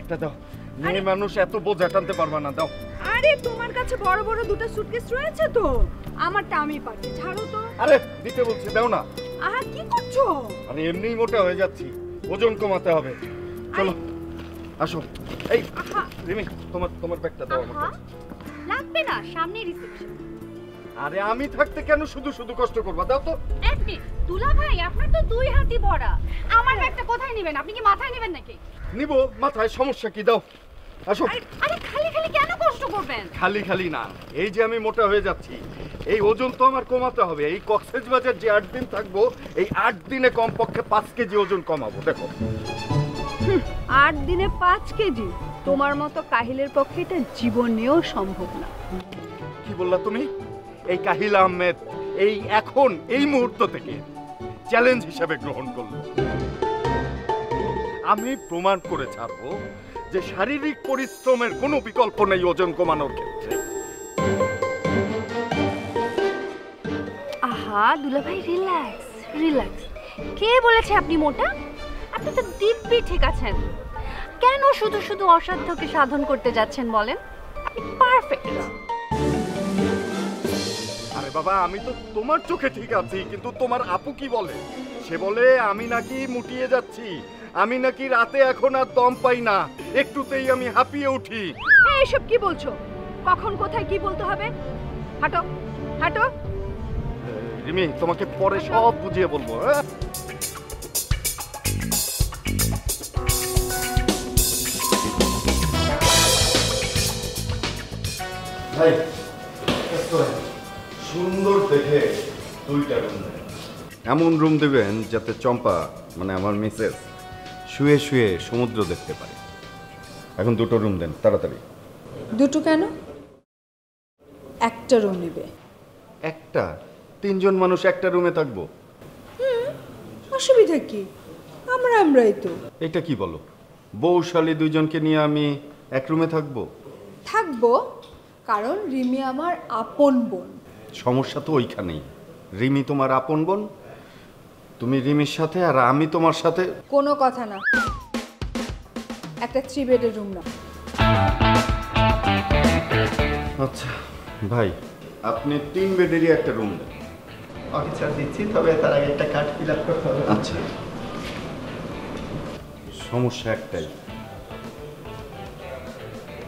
ব্যাগটা দাও। মেয়ে মানুষ এত বোঝা টানতে পারবা না, দাও। আরে তোমার কাছে বড় বড় দুটো সুটকেস রয়েছে তো, আমারটা আমি পারছি, ছাড়ো তো। আরে দিতে বলছি, দাও না। আহা কি করছো? আমি এমনিই মোটা হয়ে যাচ্ছি, ওজন কমাতে হবে। চলো আসো। এই রিমি, তোমার ব্যাগটা দাও আমাকে। লাগবে না, সামনে রিসেপশন। আরে আমি থাকতে কেন শুধু শুধু কষ্ট করবা, দাও তো। এক মিনিট, দুলা ভাই আপনার তো দুই হাতই ভরা, আমার ব্যাগটা কোথায় নেবেন? আপনি কি মাথায় নেবেন নাকি? নিব মাথায়, সমস্যা কি, দাও। আসো। আরে খালি খালি কেন কষ্ট করবেন? খালি খালি না, এই যে আমি মোটা হয়ে যাচ্ছি, এই ওজন তো আমার কমাতে হবে। এই কক্সবাজার যে 8 দিন থাকবো, এই 8 দিনে কমপক্ষে 5 কেজি ওজন কমাবো। দেখো 8 দিনে 5 কেজি? তোমার মতো কাহিলের পক্ষে এটা জীবনেও সম্ভব না। কি বললা তুমি? এই কাহিল আহমেদ এই এখন এই মুহূর্ত থেকে চ্যালেঞ্জ হিসেবে গ্রহণ করলো। আমি প্রমাণ করে ছাড়বো যে শারীরিক পরিশ্রমের কোনো বিকল্প নেই ওজন কমানোর ক্ষেত্রে। আহা দুলা ভাই, রিল্যাক্স রিল্যাক্স। কে বলেছে আপনি মোটা? আপনি তো দিব্যি ঠিক আছেন। কেন শুধু শুধু অসাধ্যকে সাধন করতে যাচ্ছেন বলেন? আপনি পারফেক্ট। আরে বাবা, আমি তো তোমার চোখে ঠিক আছি, কিন্তু তোমার আপু কি বলে? সে বলে আমি নাকি মুটিয়ে যাচ্ছি, আমি নাকি রাতে এখন আর দম পাই না, একটুতেই আমি হাঁপিয়ে উঠি। এসব কি বলছো? কখন কোথায় কি বলতে হবে? হাঁটো হাঁটো। রিমি, তোমাকে পরে সব বুঝিয়ে বলবো। হ্যাঁ ভাই, সুন্দর দেখে 2টা রুম দেবেন। এমন রুম দেবেন যাতে চম্পা মানে আমার মিসেস শুয়ে শুয়ে সমুদ্র দেখতে পারে। এখন 2টো রুম দেন তাড়াতাড়ি। 2টো কেন? একটা রুম নেবে। একটা? 3 জন মানুষ একটা রুমে থাকবো? অসুবিধা কি? আমরাই তো। এটা কি বলো? বউশালী 2 জনকে নিয়ে আমি এক রুমে থাকবো? থাকবো, কারণ রিমি আমার আপন বোন। সমস্যা তো ওইখানেই। রিমি তোমার আপন বোন, তুমি রিমির সাথে আর আমি তোমার সাথে। কোনো কথা না, একটা 3 বেডের রুম না। আচ্ছা ভাই, আপনি 3 বেডেরই একটা রুম দেন। আচ্ছা দিচ্ছি, তবে তার আগে একটা কার্ড ফিল আপ করতে হবে। আচ্ছা, সমস্যা একটাই,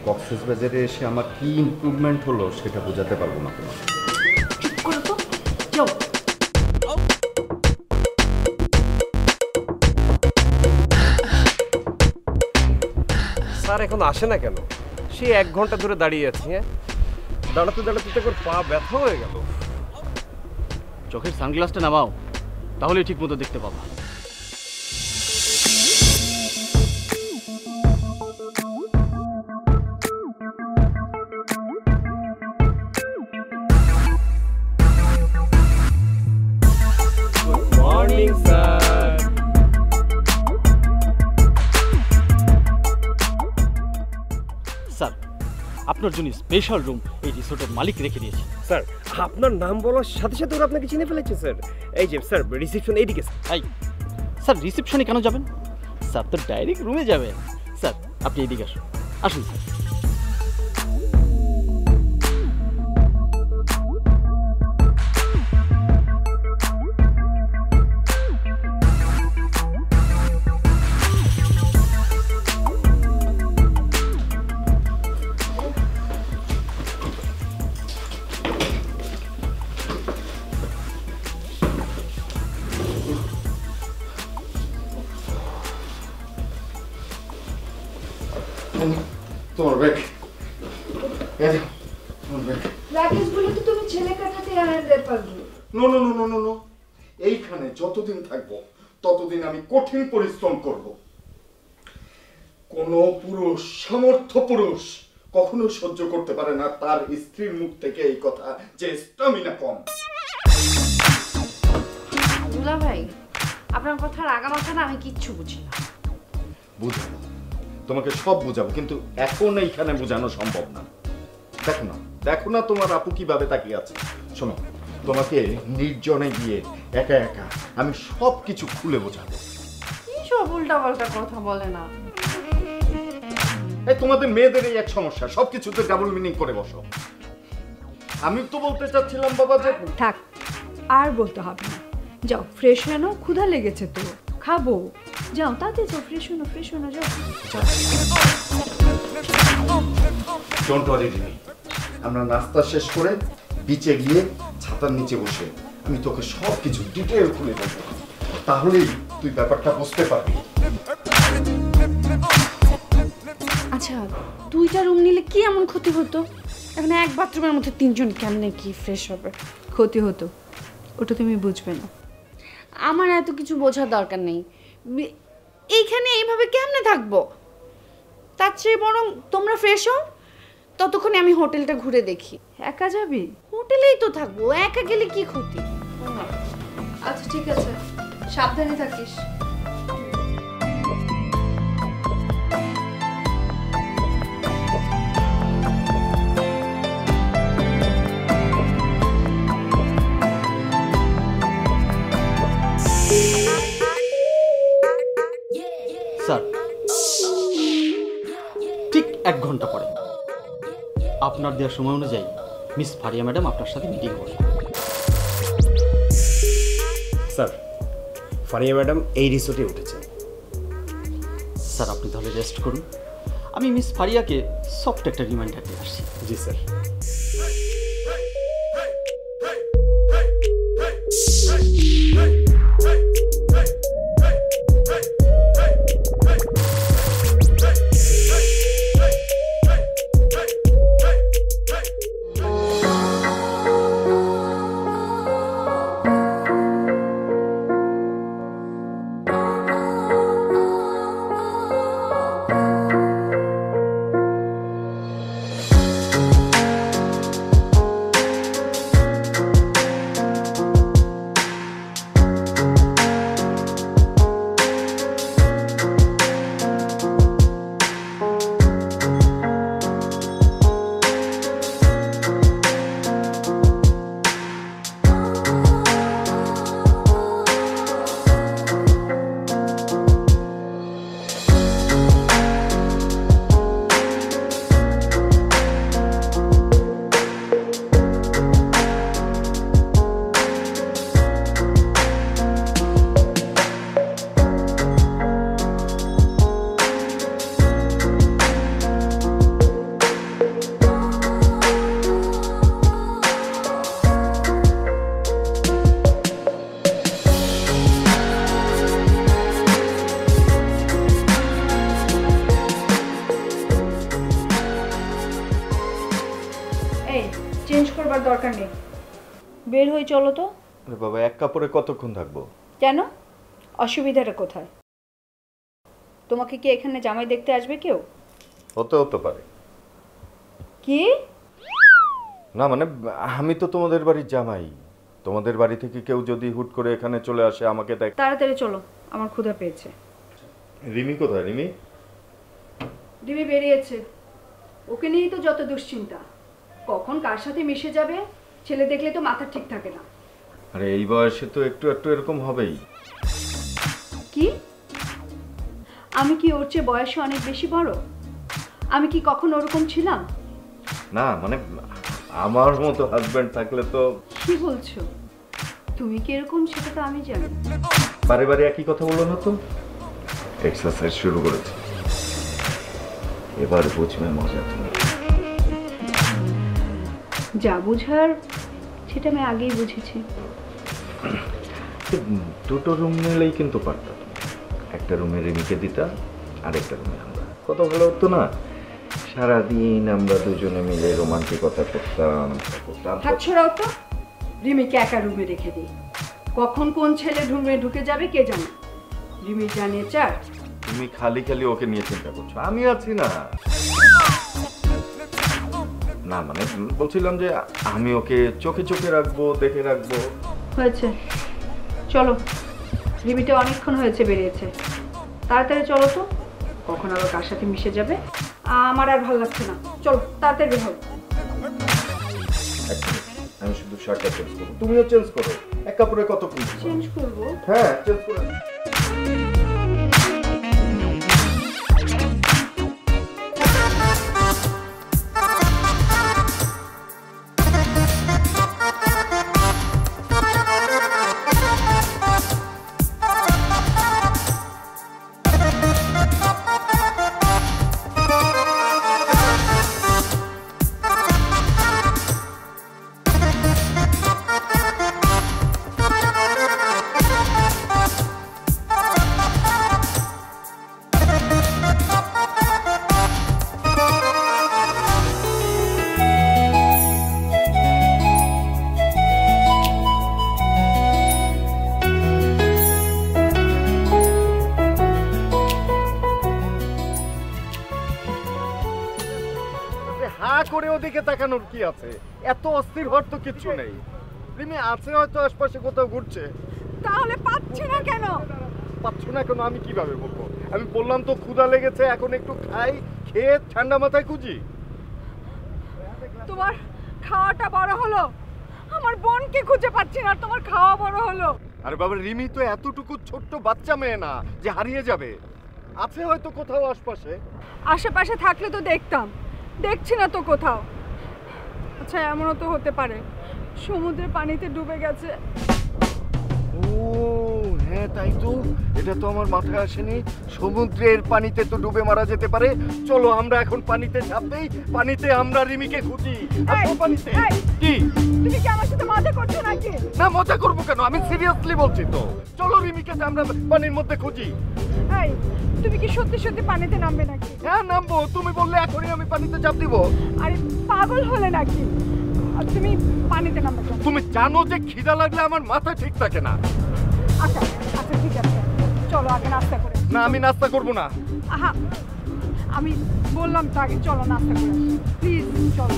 কক্সবাজারে এসে আমার কি ইমপ্রুভমেন্ট হলো সেটা বোঝাতে পারবো না তোমাকে। চুপ করো তো, যাও। স্যার এখন আসে না কেন? সে 1 ঘন্টা ধরে দাঁড়িয়ে আছে। হ্যাঁ, দাঁড়াতে দাঁড়াতে তো পা ব্যথা হয়ে গেল। চোখের সানগ্লাসটা নামাও, তাহলে ঠিক মতো দেখতে পাবা। Morning sir. স্যার, আপনার জন্য স্পেশাল রুম এই রিসোর্টের মালিক রেখে দিয়েছে। স্যার, আপনার নাম বলার সাথে সাথে ওরা আপনাকে চিনে ফেলেছে স্যার। এই যে স্যার, রিসেপশন এইদিকে। স্যার রিসেপশনে কেন যাবেন? স্যার তো ডাইরেক্ট রুমে যাবেন। স্যার আপনি এইদিকে আসুন, আসুন স্যার। তোমার ব্যাগ। লাগেজগুলো তো তুমি ছেলে কাটাতে আনতে পারবে। No no no no no, এইখানে যতদিন থাকবো ততদিন আমি কঠিন পরিশ্রম করব। কোন পুরুষ, সামর্থ্য পুরুষ কখনো সহ্য করতে পারে না তার স্ত্রীর মুখ থেকে এই কথা যে স্টামিনা কম। দুলা ভাই, আপনার কথার আগামাথা না আমি কিচ্ছু বুঝি না। বুঝাবো, তোমাকে সব বুঝাবো, কিন্তু এখন এইখানে বোঝানো সম্ভব না। দেখো না, দেখো না তোমার আপু কিভাবে তাকিয়ে আছে। শোনো, তোমাকে নির্জনে গিয়ে একা একা আমি সব কিছু খুলে বোঝাবো। কি সব উল্টা পাল্টা কথা বলে না। এই তোমাদের মেয়েদের এই এক সমস্যা, সবকিছুতে ডাবল মিনিং করে বসো। আমি তো বলতে চাচ্ছিলাম বাবা যে থাক, আর বলতে হবে না। যাও ফ্রেশ হয়ে নাও, ক্ষুধা লেগেছে তো, খাবো। যাও তাতে যাও, ফ্রেশ হয়ে নাও, যাও। ডোন্ট ওয়ারি রিমি, আমরা নাস্তা শেষ করে বিচে গিয়ে ছাতার নিচে বসে আমি তোকে সব কিছু ডিটেল খুলে বলবো, তাহলেই তুই ব্যাপারটা বুঝতে পারবি। আচ্ছা 2টা রুম নিলে কি এমন ক্ষতি হতো? এখানে এক বাথরুমের মধ্যে 3 জন কেমনে কি ফ্রেশ হবে? ক্ষতি হতো, ওটা তুমি বুঝবে না। আমার এত কিছু বোঝার দরকার নেই। এইখানে এইভাবে কেমনে থাকবো? তার চেয়ে বরং তোমরা ফ্রেশ হও, ততক্ষণে আমি হোটেলটা ঘুরে দেখি। একা যাবি? হোটেলেই তো থাকবো, একা গেলে কি ক্ষতি? আচ্ছা ঠিক আছে, সাবধানে থাকিস। স্যার ঠিক 1 ঘন্টা পরে আপনার দেওয়ার সময় অনুযায়ী মিস ফারিয়া ম্যাডাম আপনার সাথে মিটিং করবেন। স্যার ফারিয়া ম্যাডাম এই রিসোর্টে উঠেছেন। স্যার আপনি তাহলে রেস্ট করুন, আমি মিস ফারিয়াকে সফট একটা রিমাইন্ডার দিয়ে আসছি। জি স্যার। চেঞ্জ করবার দরকার নেই, বের হয়ে চলো তো। বাবা এক কাপড়ে কতক্ষণ থাকবো? কেন, অসুবিধাটা কোথায়? তোমাকে কি এখানে জামাই দেখতে আসবে কেউ? হতে পারে। কি? না মানে আমি তো তোমাদের বাড়ির জামাই, তোমাদের বাড়ি থেকে কেউ যদি হুট করে এখানে চলে আসে আমাকে দেখ। তাড়াতাড়ি চলো, আমার ক্ষুধা পেয়েছে। রিমি কোথায়? রিমি রিমি বেরিয়েছে, ওকে নিয়েই তো যত দুশ্চিন্তা। কখন কার সাথে মিশে যাবে, ছেলে দেখলে তো মাথা ঠিক থাকে না। আরে এই বয়সে তো একটু একটু এরকম হবেই। কি? আমি কি ওর চেয়ে বয়সে অনেক বেশি বড়? আমি কি কখনো ওরকম ছিলাম? না মানে আমার মতো হাজবেন্ড থাকলে তো। কি বলছো? তুমি কি এরকম সেটা তো আমি জানি। বারে বারে একই কথা বলো না তো। এক্সারসাইজ শুরু করেছি, এবার বুঝবে মজা তুমি। যা বুঝার সেটা আমি আগেই বুঝেছি। দুটো রুম নিলেই কিন্তু পারতাম, একটা রুমে রিমিকে দিতা, আরেকটা রুমে আমরা। কত ভালো হতো না, সারাদিন আমরা দুজনে মিলে রোমান্টিকতা করতাম। হাত ছড়াও তো, রিমিকে একা রুমে রেখে দিই। কখন কোন ছেলে রুমে ঢুকে যাবে কে জানে। রিমি জানে চার। তুমি খালি খালি ওকে নিয়ে চিন্তা করছো, আমি আছি না। না মানে বলছিলাম যে আমি ওকে চোখে চোখে রাখবো, দেখে রাখবো। হয়েছে, চলো। রিমিটা অনেকক্ষণ হয়েছে বেরিয়েছে, তাড়াতাড়ি চলো তো। কখন আবার কার সাথে মিশে যাবে, আমার আর ভালো লাগছে না। চলো তাড়াতাড়ি বের হও। আমি শুধু শার্টটা চেঞ্জ করবো, তুমিও চেঞ্জ করো। এক কাপড়ে কতক্ষণ? চেঞ্জ করবো? হ্যাঁ চেঞ্জ করে। দিকে তাকানোর কি আছে? এত অস্থির হওয়ার তো কিছু নেই। রিমি আছে হয়তো আশপাশে কোথাও ঘুরছে। তাহলে পাচ্ছি না কেন? পাচ্ছ না কেন আমি কিভাবে বলবো? আমি বললাম তো ক্ষুধা লেগেছে, এখন একটু খাই, খেয়ে ঠান্ডা মাথায় খুঁজি। তোমার খাওয়াটা বড় হলো, আমার বোনকে খুঁজে পাচ্ছি না, আর তোমার খাওয়া বড় হলো। আরে বাবা, রিমি তো এতটুকু ছোট্ট বাচ্চা মেয়ে না যে হারিয়ে যাবে। আছে হয়তো কোথাও আশপাশে। আশেপাশে থাকলে তো দেখতাম, দেখছি না তো কোথাও। আচ্ছা, এমনও তো হতে পারে সমুদ্রের পানিতে ডুবে গেছে। ও হ্যাঁ, তাই তো, এটা তো আমার মাথায় আসেনি। সমুদ্রের পানিতে তো ডুবে মারা যেতে পারে। চলো আমরা এখন পানিতে ঝাঁপ দেই, পানিতে আমরা রিমিকে খুঁজি। আসো পানিতে। কি তুমি কি আমার সাথে মজা করছো নাকি? না, মজা করবো কেন, আমি সিরিয়াসলি বলছি তো। চলো রিমিকে আমরা পানির মধ্যে খুঁজি। এই, তুমি কি সত্যি সত্যি পানিতে নামবে নাকি? হ্যাঁ নামবো, তুমি বললে এখনই আমি পানিতে ঝাঁপ দিব। আরে পাগল হলে নাকি? আর তুমি পানিতে নামবে কেন? তুমি জানো যে খিদা লাগলে আমার মাথা ঠিক থাকে না। আচ্ছা আচ্ছা, ঠিক আছে, চলো আগে নাস্তা করে। না, আমি নাস্তা করব না। আহা, আমি বললাম তো আগে চলো নাস্তা করে, প্লিজ চলো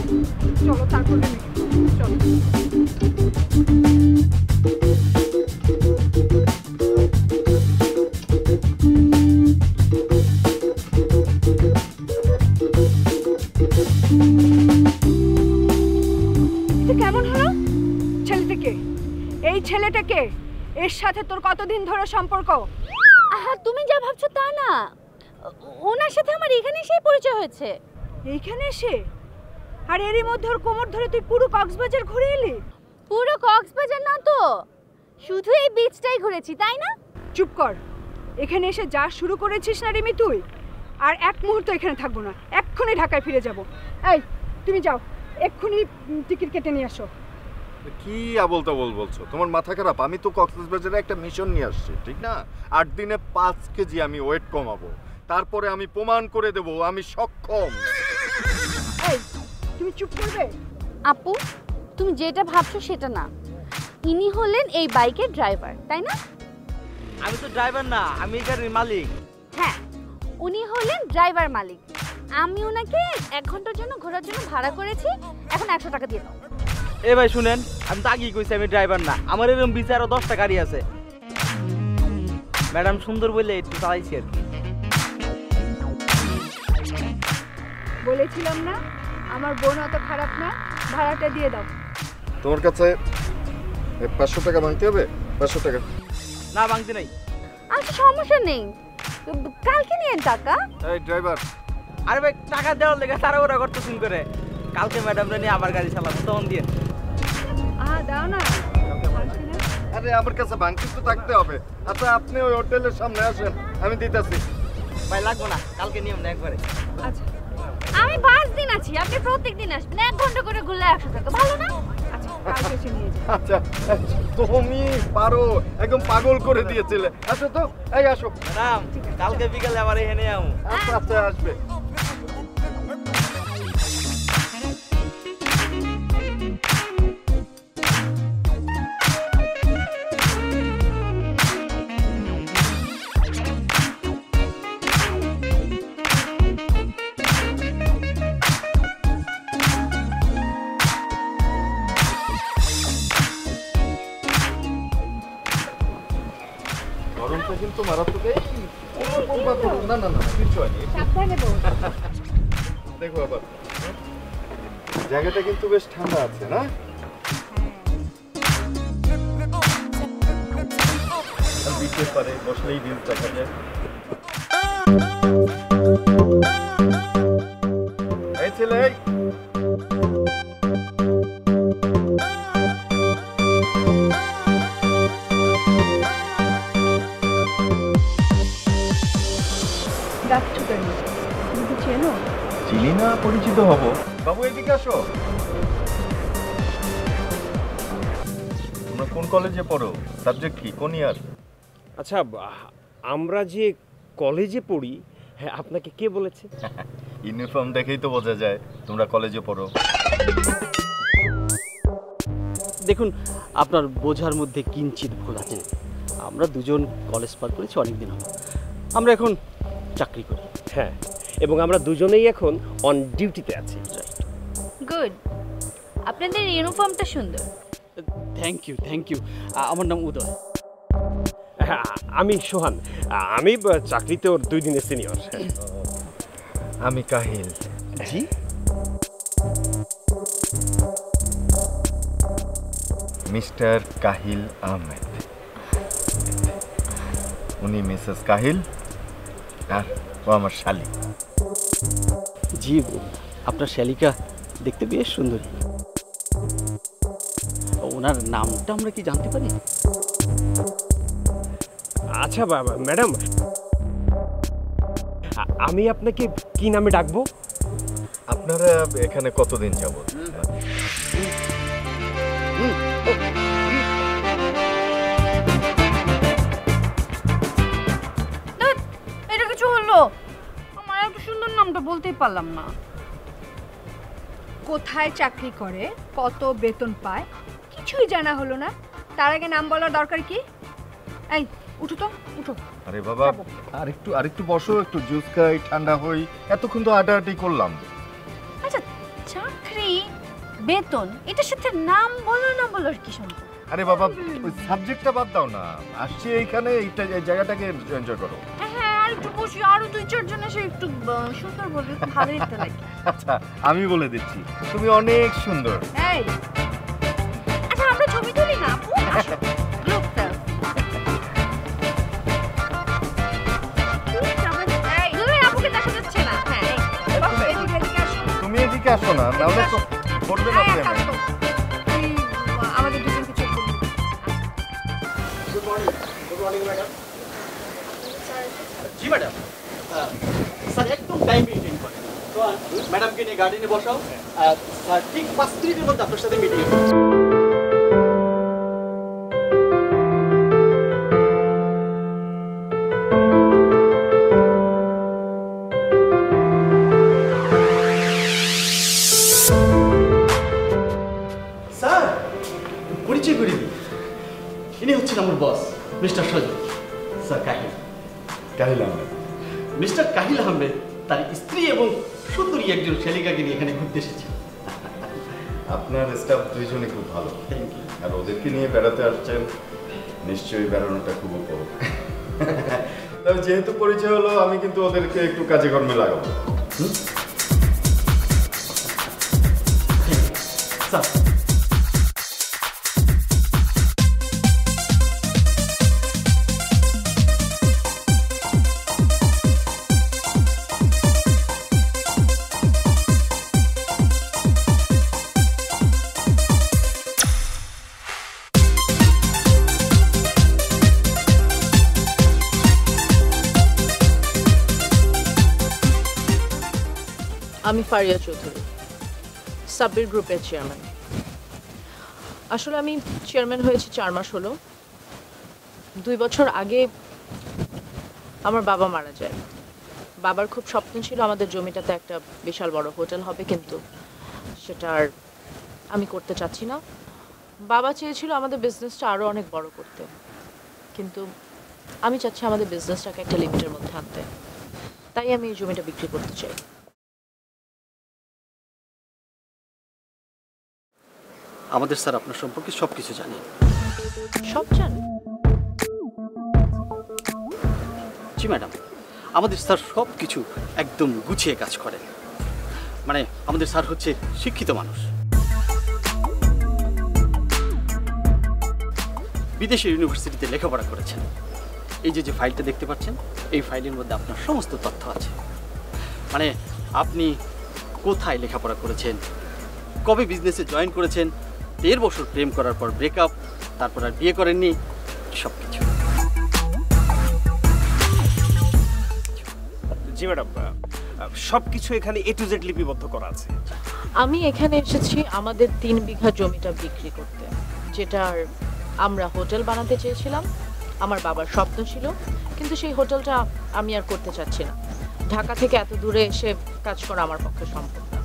চলো, তারপরে চলো। এটা কেমন হলো? ছেলেটাকে, এই ছেলেটাকে, এর সাথে তোর কতদিন ধরে সম্পর্ক? আহা, তুমি যা ভাবছো তা না। ওনার সাথে আমার এখানে এসেই পরিচয় হয়েছে। এইখানে এসে? আর এরই মধ্যে ওর কোমর ধরে তুই পুরো কক্সবাজার ঘুরে এলি? পুরো কক্সবাজার না তো, শুধু এই বিচটাই ঘুরেছি, তাই না? চুপ কর, এখানে এসে যা শুরু করেছিস না রিমি তুই, আর এক মুহূর্ত এখানে থাকবো না, এক্ষুনি ঢাকায় ফিরে যাব। এই তুমি যাও, এক্ষুনি টিকিট কেটে নিয়ে আসো। কি আবল তাবল বলছো? তোমার মাথা খারাপ? আমি তো কক্সবাজারে একটা মিশন নিয়ে আসছি, ঠিক না? 8 দিনে 5 কেজি আমি ওয়েট কমাবো, তারপরে আমি প্রমাণ করে দেব আমি সক্ষম। এই তুমি চুপ করবে? আপু, তুমি যেটা ভাবছো সেটা না। ইনি হলেন এই বাইকের ড্রাইভার, তাই না? আমি তো ড্রাইভার না, আমি এই গাড়ির মালিক। হ্যাঁ, উনি হলেন ড্রাইভার মালিক। আমি ওনাকে 1 ঘন্টার জন্য ঘোরার জন্য ভাড়া করেছি, এখন 100 টাকা দিয়ে দাও। এ ভাই শুনেন, আমি তো আগেই কইছি আমি ড্রাইভার না, আমার এরকম বিচে আরো 10টা গাড়ি আছে। ম্যাডাম সুন্দর বলে একটু চালাইছি আর কি। বলেছিলাম না আমার বোন অত খারাপ না, ভাড়াটা দিয়ে দাও। তোমার কাছে 500 টাকা ভাঙতে হবে? 500 টাকা। না, ভাঙতে নাই। আচ্ছা, সমস্যা নেই, কালকে নিয়ে টাকা। এই ড্রাইভার, আরে ভাই, টাকা দেওয়ার লেগে তারা ওরা করতেছেন করে। কালকে ম্যাডামরা নিয়ে আবার গাড়ি চালাবো, তখন দিয়ে। দাও না। আরে আমার কাছে ভাঙতে তো থাকতে হবে। আচ্ছা আপনি ওই হোটেলের সামনে আসেন, আমি দিতেছি। ভাই লাগবো না, কালকে নিয়ম না একবারে। আচ্ছা আমি 5 দিন আছি, আপনি প্রত্যেক দিন আসবেন, 1 ঘন্টা করে ঘুরলে 100 টাকা, ভালো না? আচ্ছা, কালকে এসে নিয়ে যাও। আচ্ছা, তুমি পারো, একদম পাগল করে দিয়েছিলে। আসো তো, এই আসো। ম্যাডাম, কালকে বিকালে আবার এখানে আমু। আচ্ছা আচ্ছা, আসবে। গরমটা কিন্তু মারাত্মক। না না না, কিছু হয়নি। সাবধানে বল। দেখো আবার, জায়গাটা কিন্তু বেশ ঠান্ডা আছে না? বিচের পারে বসলেই বিচ দেখা যায়। এই ছেলে, এই। ডাকছো কেন? তুমি কি চেনো? চিনি না, পরিচিত হব। বাবু এদিকে আসো। তোমরা কোন কলেজে পড়ো? সাবজেক্ট কি, কোন ইয়ার? আচ্ছা, আমরা যে কলেজে পড়ি, হ্যাঁ আপনাকে কে বলেছে? ইউনিফর্ম দেখেই তো বোঝা যায় তোমরা কলেজে পড়ো। দেখুন, আপনার বোঝার মধ্যে কিঞ্চিত ভুল আছে। আমরা দুজন কলেজ পার করেছি অনেক দিন হলো, আমরা এখন চাকরি করি। হ্যাঁ, এবং আমরা দুজনেই এখন অন ডিউটিতে আছি। গুড, আপনাদের ইউনিফর্মটা সুন্দর। Thank you. আমার নাম উদয়। হ্যাঁ, আমি সোহান, আমি চাকরিতে ওর 2 দিনের সিনিয়র। আমি কাহিল। জি, মিস্টার কাহিল আহমেদ। উনি মিসেস কাহিল আর ও আমার শালী। জি, আপনার শ্যালিকা দেখতে বেশ সুন্দরী। ওনার নামটা আমরা কি জানতে পারি? আচ্ছা ম্যাডাম, আমি আপনাকে কি নামে ডাকবো? আপনারা এখানে কতদিন যাবত? এটা কিছু হলো? আমার এত সুন্দর নামটা বলতেই পারলাম না। কোথায় চাকরি করে, কত বেতন পায়, কিছুই জানা হলো না। তার আগে নাম বলার দরকার কি? এই উঠো তো, উঠো। আরে বাবা, আরেকটু বসো, একটু জুস খাই, ঠান্ডা হই। এতক্ষণ তো আড্ডাআড্ডি করলাম। আচ্ছা, চাকরি, বেতন, এটার সাথে নাম বলো না বলার কি সম্পর্ক? আরে বাবা, ওই সাবজেক্টটা বাদ দাও না। আসছি এইখানে, এই জায়গাটাকে এনজয় করো। হ্যাঁ, আর একটু বসি, আরো 2-4 জন এসে একটু সুন্দর বললে তো ভালোই তো লাগে। আচ্ছা, আমি বলে দিচ্ছি, তুমি অনেক সুন্দর। এই, আচ্ছা আমরা ছবি তুলি না আপু? আসো, গ্রুপ সেলফি। আপুকে দেখা যাচ্ছে না। হ্যাঁ, তুমি এদিকে আসো না, নাহলে তো পড়বে না প্রেমে। আমাদের দুজনকে চেক করুন। জি ম্যাডাম। স্যার একদম টাইম মেনটেন করেন। তো ম্যাডামকে নিয়ে গার্ডেনে বসাও। স্যার ঠিক 5 মিনিটের মধ্যে আপনার সাথে মিটিং হবে। স্যার, পরিচয় করে দিই। ইনি হচ্ছেন আমার বস, মিস্টার সজল। স্যার কাহিল। কাহিল আহমেদ। মিস্টার কাহিল আহমেদ তার স্ত্রী এবং সুন্দরী একজন শ্যালিকাকে নিয়ে এখানে ঘুরতে এসেছে। আপনার স্টাফ দুইজনই খুব ভালো। Thank you. আর ওদেরকে নিয়ে বেড়াতে আসছেন, নিশ্চয়ই বেড়ানোটা খুব উপভোগ। তবে যেহেতু পরিচয় হলো, আমি কিন্তু ওদেরকে একটু কাজে কর্মে লাগাবো। স্যার, আমি ফারিয়া চৌধুরী, সাব্বির গ্রুপের চেয়ারম্যান। আসলে আমি চেয়ারম্যান হয়েছি 4 মাস হলো। 2 বছর আগে আমার বাবা মারা যায়। বাবার খুব স্বপ্ন ছিল আমাদের জমিটাতে একটা বিশাল বড় হোটেল হবে, কিন্তু সেটা আর আমি করতে চাচ্ছি না। বাবা চেয়েছিল আমাদের বিজনেসটা আরও অনেক বড় করতে, কিন্তু আমি চাচ্ছি আমাদের বিজনেসটাকে একটা লিমিটের মধ্যে আনতে। তাই আমি এই জমিটা বিক্রি করতে চাই। আমাদের স্যার আপনার সম্পর্কে সব কিছু জানে। সব জানেন? জি ম্যাডাম, আমাদের স্যার সব কিছু একদম গুছিয়ে কাজ করেন। মানে আমাদের স্যার হচ্ছে শিক্ষিত মানুষ, বিদেশের ইউনিভার্সিটিতে লেখাপড়া করেছেন। এই যে ফাইলটা দেখতে পাচ্ছেন, এই ফাইলের মধ্যে আপনার সমস্ত তথ্য আছে। মানে আপনি কোথায় লেখাপড়া করেছেন, কবে বিজনেসে জয়েন করেছেন, 1.5 বছর প্রেম করার পর ব্রেকআপ, তারপর আর বিয়ে করেননি, সব কিছু। জি ম্যাডাম, সব কিছু এখানে A to Z লিপিবদ্ধ করা আছে। আমি এখানে এসেছি আমাদের 3 বিঘা জমিটা বিক্রি করতে, যেটার আমরা হোটেল বানাতে চেয়েছিলাম। আমার বাবার স্বপ্ন ছিল, কিন্তু সেই হোটেলটা আমি আর করতে চাচ্ছি না। ঢাকা থেকে এত দূরে এসে কাজ করা আমার পক্ষে সম্ভব না।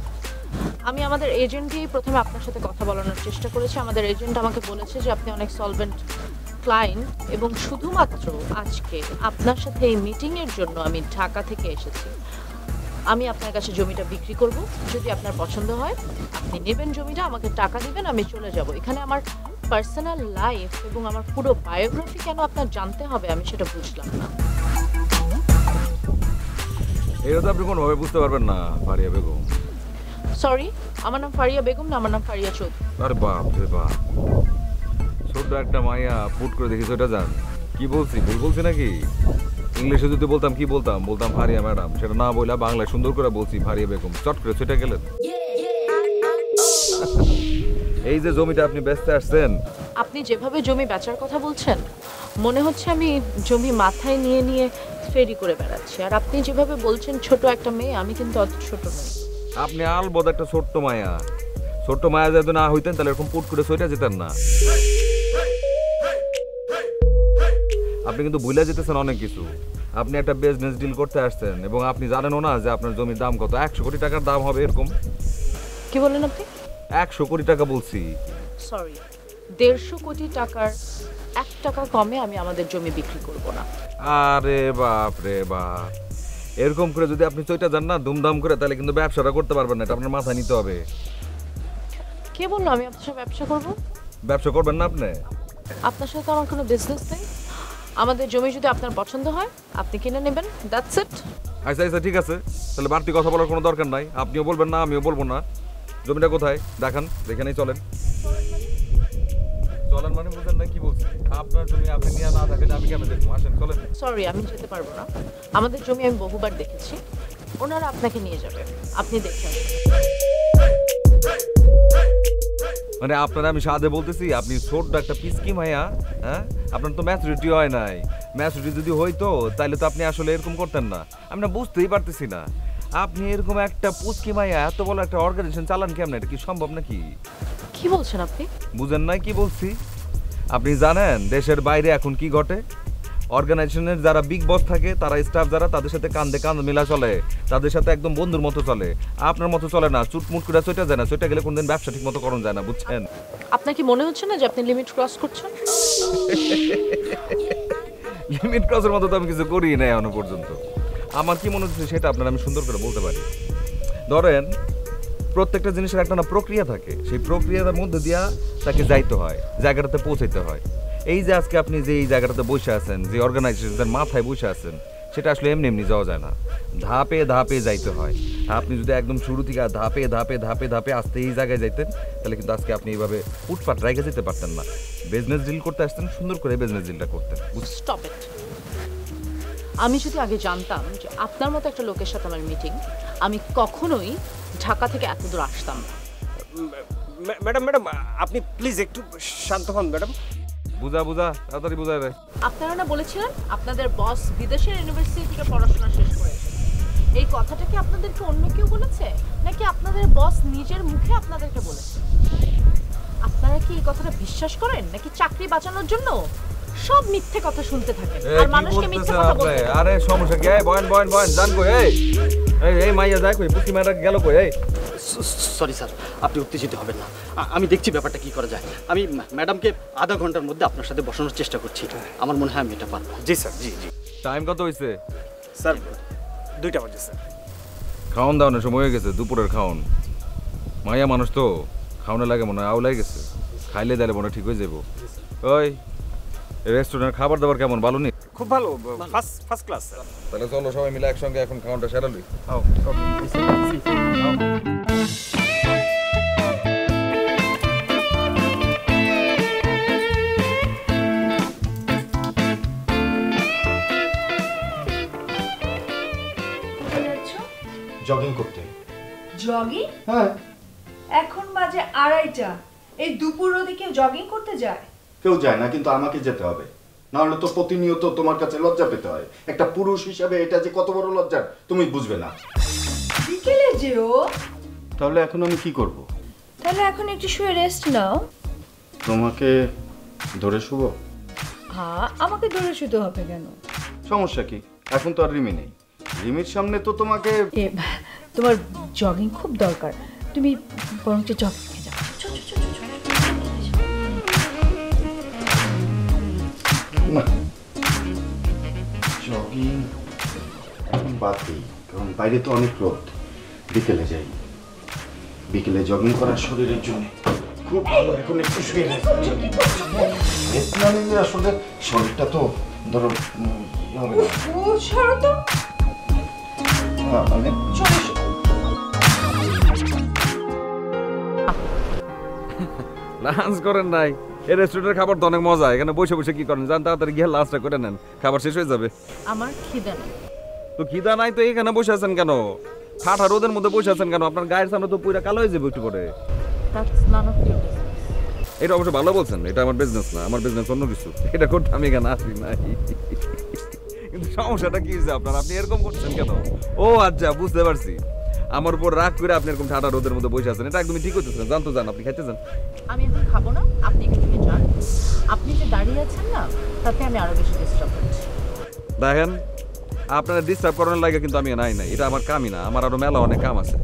আমি আমাদের এজেন্ট দিয়েই প্রথমে আপনার সাথে কথা বলানোর চেষ্টা করেছি। আমাদের এজেন্ট আমাকে বলেছে যে আপনি অনেক সলভেন্ট ক্লায়েন্ট, এবং শুধুমাত্র আজকে আপনার সাথে এই মিটিংয়ের জন্য আমি ঢাকা থেকে এসেছি। আমি আপনার কাছে জমিটা বিক্রি করব, যদি আপনার পছন্দ হয় আপনি নেবেন জমিটা, আমাকে টাকা দিবেন, আমি চলে যাব। এখানে আমার পার্সোনাল লাইফ এবং আমার পুরো বায়োগ্রাফি কেন আপনার জানতে হবে আমি সেটা বুঝলাম না। এটা তো আপনি কোনোভাবে বুঝতে পারবেন না ফারিয়া বেগম। সরি, আমার নাম ফারিয়া বেগম না, আমার নাম ফারিয়া চৌধুরী। আরে বাপ রে বাপ, ছোট্ট একটা মাইয়া পুট করে দেখিস ওটা জান। কি বলছি, ভুল বলছি নাকি? ইংলিশে যদি বলতাম কি বলতাম, বলতাম ফারিয়া ম্যাডাম, সেটা না বললে বাংলায় সুন্দর করে বলছি ফারিয়া বেগম, চট করে সেটা গেলেন। এই যে জমিটা আপনি বেচতে আসছেন, আপনি যেভাবে জমি বেচার কথা বলছেন মনে হচ্ছে আমি জমি মাথায় নিয়ে নিয়ে ফেরি করে বেড়াচ্ছি, আর আপনি যেভাবে বলছেন ছোট একটা মেয়ে, আমি কিন্তু অত ছোট নই। আপনি আলবদ একটা ছোট্ট মায়া। ছোট্ট মায়া যদি না হইতেন তাহলে এরকম পুট করে সইটা যেতেন না। আপনি কিন্তু ভুলে যেতেছেন অনেক কিছু। আপনি একটা বিজনেস ডিল করতে আসছেন এবং আপনি জানেনও না যে আপনার জমির দাম কত। 100 কোটি টাকার দাম হবে এরকম। কি বলেন আপনি? 100 কোটি টাকা বলছি। সরি, 150 কোটি টাকার 1 টাকা কমে আমি আমাদের জমি বিক্রি করব না। আরে বাপ রে বাপ, এরকম করে যদি আপনি চইটা যান না দুমদাম করে, তাহলে কিন্তু ব্যবসাটা করতে পারবেন না, এটা আপনার মাথায় নিতে হবে। কে বললো আমি আপনার সাথে ব্যবসা করব? ব্যবসা করবেন না আপনি? আপনার সাথে আমার কোনো বিজনেস নেই। আমাদের জমি যদি আপনার পছন্দ হয় আপনি কিনে নেবেন, দ্যাটস ইট। আচ্ছা আচ্ছা ঠিক আছে, তাহলে বাড়তি কথা বলার কোনো দরকার নাই। আপনিও বলবেন না, আমিও বলবো না। জমিটা কোথায় দেখান, যেখানেই চলেন। চলেন মানে বুঝেন না কি বলছি? আপনার জমি আপনি নিয়ে না থাকেন আমি কেন দেখবো? আসেন চলেন। সরি, আমি যেতে পারবো না। আমাদের জমি আমি বহুবার দেখেছি, ওনারা আপনাকে নিয়ে যাবে, আপনি দেখেন। মানে আপনারা আমি সাদে বলতেছি, আপনি ছোট্ট একটা পিসকি মাইয়া। হ্যাঁ, আপনার তো ম্যাচুরিটি হয় নাই। ম্যাচুরিটি যদি হইতো তাহলে তো আপনি আসলে এরকম করতেন না। আমি না বুঝতেই পারতেছি না, আপনি এরকম একটা পুচকি মাইয়া এত বড় একটা অর্গানাইজেশন চালান কেমন? এটা কি সম্ভব নাকি? কি বলছেন আপনি? বুঝেন নাই কি বলছি? আপনি জানেন দেশের বাইরে এখন কি ঘটে? অর্গানাইজেশনের যারা বিগ বস থাকে, তারা স্টাফ যারা, তাদের সাথে কাঁধে কাঁধ মিলা চলে, তাদের সাথে একদম বন্ধুর মতো চলে। আপনার মতো চলে না, চুটমুট করে চইটা যায় না। চইটা গেলে কোনদিন ব্যবসা ঠিক মতো করণ যায় না, বুঝছেন? আপনার কি মনে হচ্ছে না যে আপনি লিমিট ক্রস করছেন? লিমিট ক্রসের মতো তো আমি কিছু করি না এখনো পর্যন্ত। আমার কি মনে হচ্ছে সেটা আপনারা আমি সুন্দর করে বলতে পারি। ধরেন প্রত্যেকটা জিনিসের একটা না প্রক্রিয়া থাকে, সেই প্রক্রিয়ার মধ্যে দিয়া তাকে যাইতে হয়, জায়গাটাতে পৌঁছাইতে হয়। এই যে আজকে আপনি যে এই জায়গাটাতে বসে আছেন, যে অর্গানাইজেশনের মাথায় বসে আছেন, সেটা আসলে এমনি এমনি যাওয়া যায় না, ধাপে ধাপে যাইতে হয়। আপনি যদি একদম শুরু থেকে ধাপে ধাপে ধাপে ধাপে আসতে এই জায়গায় যাইতেন, তাহলে কিন্তু আজকে আপনি এইভাবে ফুটপাট রেখে যেতে পারতেন না। বিজনেস ডিল করতে আসতেন, সুন্দর করে বিজনেস ডিলটা করতেন। Stop it. আমি যদি আগে জানতাম যে আপনার মতো একটা লোকের সাথে আমার মিটিং, আমি কখনোই ঢাকা থেকে এত দূর আসতাম না। ম্যাডাম ম্যাডাম আপনি প্লিজ একটু শান্ত হন ম্যাডাম। বুঝা বুঝা তাড়াতাড়ি বুঝাই দেয়। আপনারা না বলেছিলেন আপনাদের বস বিদেশের ইউনিভার্সিটি থেকে পড়াশোনা শেষ করেছে? এই কথাটা কি আপনাদেরকে অন্য কেউ বলেছে, নাকি আপনাদের বস নিজের মুখে আপনাদেরকে বলেছে? আপনারা কি এই কথাটা বিশ্বাস করেন, নাকি চাকরি বাঁচানোর জন্য সব মিথ্যে কথা শুনতে থাকেন আর মানুষকে মিথ্যে কথা বলতে? আরে সমস্যা কি? এই বয়েন বয়েন বয়েন, জান কই? এই মাইয়া যায় কই? পুষ্টি মাইরা গেল কই? এই সরি স্যার, আপনি উত্তেজিত হবেন না, আমি দেখছি ব্যাপারটা কি করা যায়। আমি ম্যাডামকে আধা ঘন্টার মধ্যে আপনার সাথে বসানোর চেষ্টা করছি। আমার মনে হয় আমি এটা পারবো। জি স্যার, জি জি। টাইম কত হইছে? স্যার 2টা বাজে স্যার। খাওন দাওনের সময় হয়ে গেছে, দুপুরের খাওন। মাইয়া মানুষ তো খাওয়ানো লাগে মনে হয় আউলাই গেছে, খাইলে দিলে মনে ঠিক হয়ে যাবো। ওই রেস্টুরেন্টের খাবার দাবার কেমন? ভালো নি? খুব ভালো, ফার্স্ট ক্লাস স্যার। তাহলে চলো সবাই মিলে একসঙ্গে এখন খাওয়ানটা সেরা লই। জগিং করতে। জগিং? হ্যাঁ। এখন বাজে 2:30। এই দুপুর রোদে কেউ জগিং করতে যায়? কেউ যায় না, কিন্তু আমাকে যেতে হবে, না হলে তো প্রতিনিয়ত তোমার কাছে লজ্জা পেতে হয়। একটা পুরুষ হিসাবে এটা যে কত বড় লজ্জার তুমি বুঝবে না। বিকেলে যেও। তাহলে এখন আমি কি করব? তাহলে এখন একটু শুয়ে রেস্ট নাও। তোমাকে ধরে শুব? হ্যাঁ, আমাকে ধরে শুতে হবে কেন? সমস্যা কি? এখন তো আর রিমি নেই। রিমির সামনে তো তোমাকে তোমার জগিং খুব দরকার, তুমি বরঞ্চ জগিং যাও। না, জগিং এখন বাদ দিই, কারণ বাইরে তো অনেক রোদ, বিকেলে যাই। বিকেলে জগিং করার শরীরের জন্য খুব ভালো। এখন একটু শুয়ে আসলে শরীরটা তো ধরো হবে না। মানে লাঞ্চ করেন নাই? এই রেস্টুরেন্টের খাবার তো অনেক মজা, এখানে বসে বসে কি করেন জান? তাড়াতাড়ি গিয়ে লাঞ্চটা করে নেন, খাবার শেষ হয়ে যাবে। আমার খিদে নেই। তো খিদা নাই তো এখানে বসে আছেন কেন? ঠাঠা রোদের মধ্যে বসে আছেন কেন? আপনার গায়ের সামনে তো পুরো কালো হয়ে যাবে একটু পরে। That's none of your business. এটা অবশ্য ভালো বলছেন, এটা আমার বিজনেস না, আমার বিজনেস অন্য কিছু। এটা করতে আমি এখানে আসি নাই। কিন্তু সমস্যাটা কি যে আপনার, আপনি এরকম করছেন কেন? ও আচ্ছা, বুঝতে পারছি। আমার উপর রাগ করে আপনি এরকম ঠাটা রোদের মধ্যে বসে আছেন, এটা একদমই ঠিক হইতেছেন। জানতো যান, আপনি খাইতে যান। আমি এখন খাবো না, আপনি এখান থেকে যান। আপনি যে দাঁড়িয়ে আছেন না, তাতে আমি আরো বেশি ডিস্টার্ব হচ্ছি। দেখেন, আপনারা ডিস্টার্ব করানোর লাগে কিন্তু আমি নাই নাই, এটা আমার কামই না, আমার আরো মেলা অনেক কাম আছে।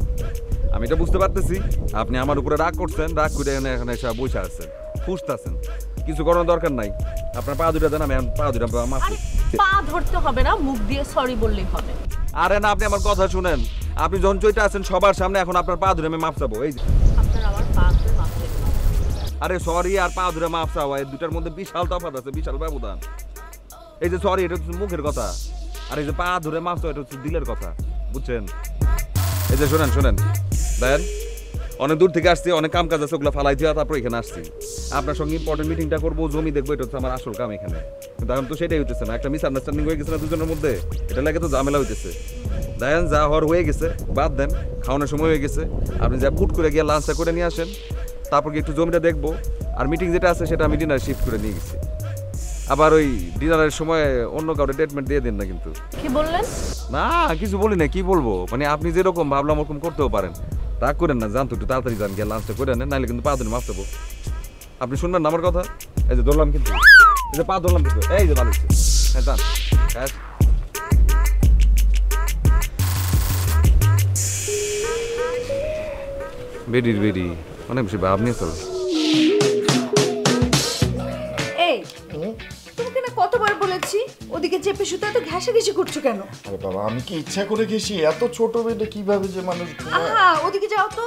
আমি এটা বুঝতে পারতেছি আপনি আমার উপরে রাগ করছেন, রাগ করে এখানে এসে বসে আছেন, ফুসতেছেন। কিছু করানোর দরকার নাই, আপনার পা দুটা দেন, আমি পা দুটা মাফ। পা ধরতে হবে না, মুখ দিয়ে সরি বললেই হবে। আরে না, আপনি আমার কথা শুনেন। আপনি যখন চইটা আছেন সবার সামনে, এখন আপনার পা ধরে আমি মাফ চাবো। এই আপনার আমার পা ধরে মাফ চাইতে। আরে সরি আর পা ধরে মাফ চাওয়া, এই দুটার মধ্যে বিশাল তফাৎ আছে, বিশাল ব্যবধান। এই যে সরি, এটা হচ্ছে মুখের কথা, আর এই যে পা ধরে মাফ চাওয়া, এটা হচ্ছে দিলের কথা, বুঝছেন? এই যে শোনেন শোনেন, দেখেন অনেক দূর থেকে আসছি, অনেক কাম কাজ আছে, ওগুলো ফালাই দিয়ে তারপর এখানে আসছি। আপনার সঙ্গে ইম্পর্টেন্ট মিটিংটা করবো, জমি দেখবো, এটা হচ্ছে আমার আসল কাম এখানে। কিন্তু এখন তো সেটাই হইতেছে না, একটা মিসআন্ডারস্ট্যান্ডিং হয়ে গেছে না দুজনের মধ্যে, এটা লাগে তো ঝামেলা হইতেছে। দেখেন যা হওয়ার হয়ে গেছে, বাদ দেন, খাওয়ানোর সময় হয়ে গেছে। আপনি যা পুট করে গিয়ে লাঞ্চটা করে নিয়ে আসেন, তারপর গিয়ে একটু জমিটা দেখবো। আর মিটিং যেটা আছে সেটা আমি ডিনার শিফট করে নিয়ে গেছি। আবার ওই ডিনারের সময় অন্য কাউকে ডেটমেন্ট দিয়ে দিন না কিন্তু। কি বললেন? না কিছু বলি না, কি বলবো, মানে আপনি যেরকম ভাবলাম ওরকম করতেও পারেন। রাগ করেন না, জানতো একটু তাড়াতাড়ি যান, গিয়ে লাঞ্চটা করে নেন, নাহলে কিন্তু পা ধরে মাফ দেবো। আপনি শুনবেন না আমার কথা? এই যে ধরলাম কিন্তু, এই যে পা ধরলাম কিন্তু, এই যে ভালো হচ্ছে। হ্যাঁ যান, হ্যাঁ। বেডির বেডি অনেক বেশি ভাব নিয়ে চলো। এই তোমাকে না কতবার বলেছি ওদিকে চেপে শুতে এত ঘেঁষাঘেঁষি করছো কেন? আরে বাবা, আমি কি ইচ্ছা করে গেছি? এত ছোট বেডে কিভাবে যে মানুষ ঘুমায়? আহা, ওদিকে যাও তো,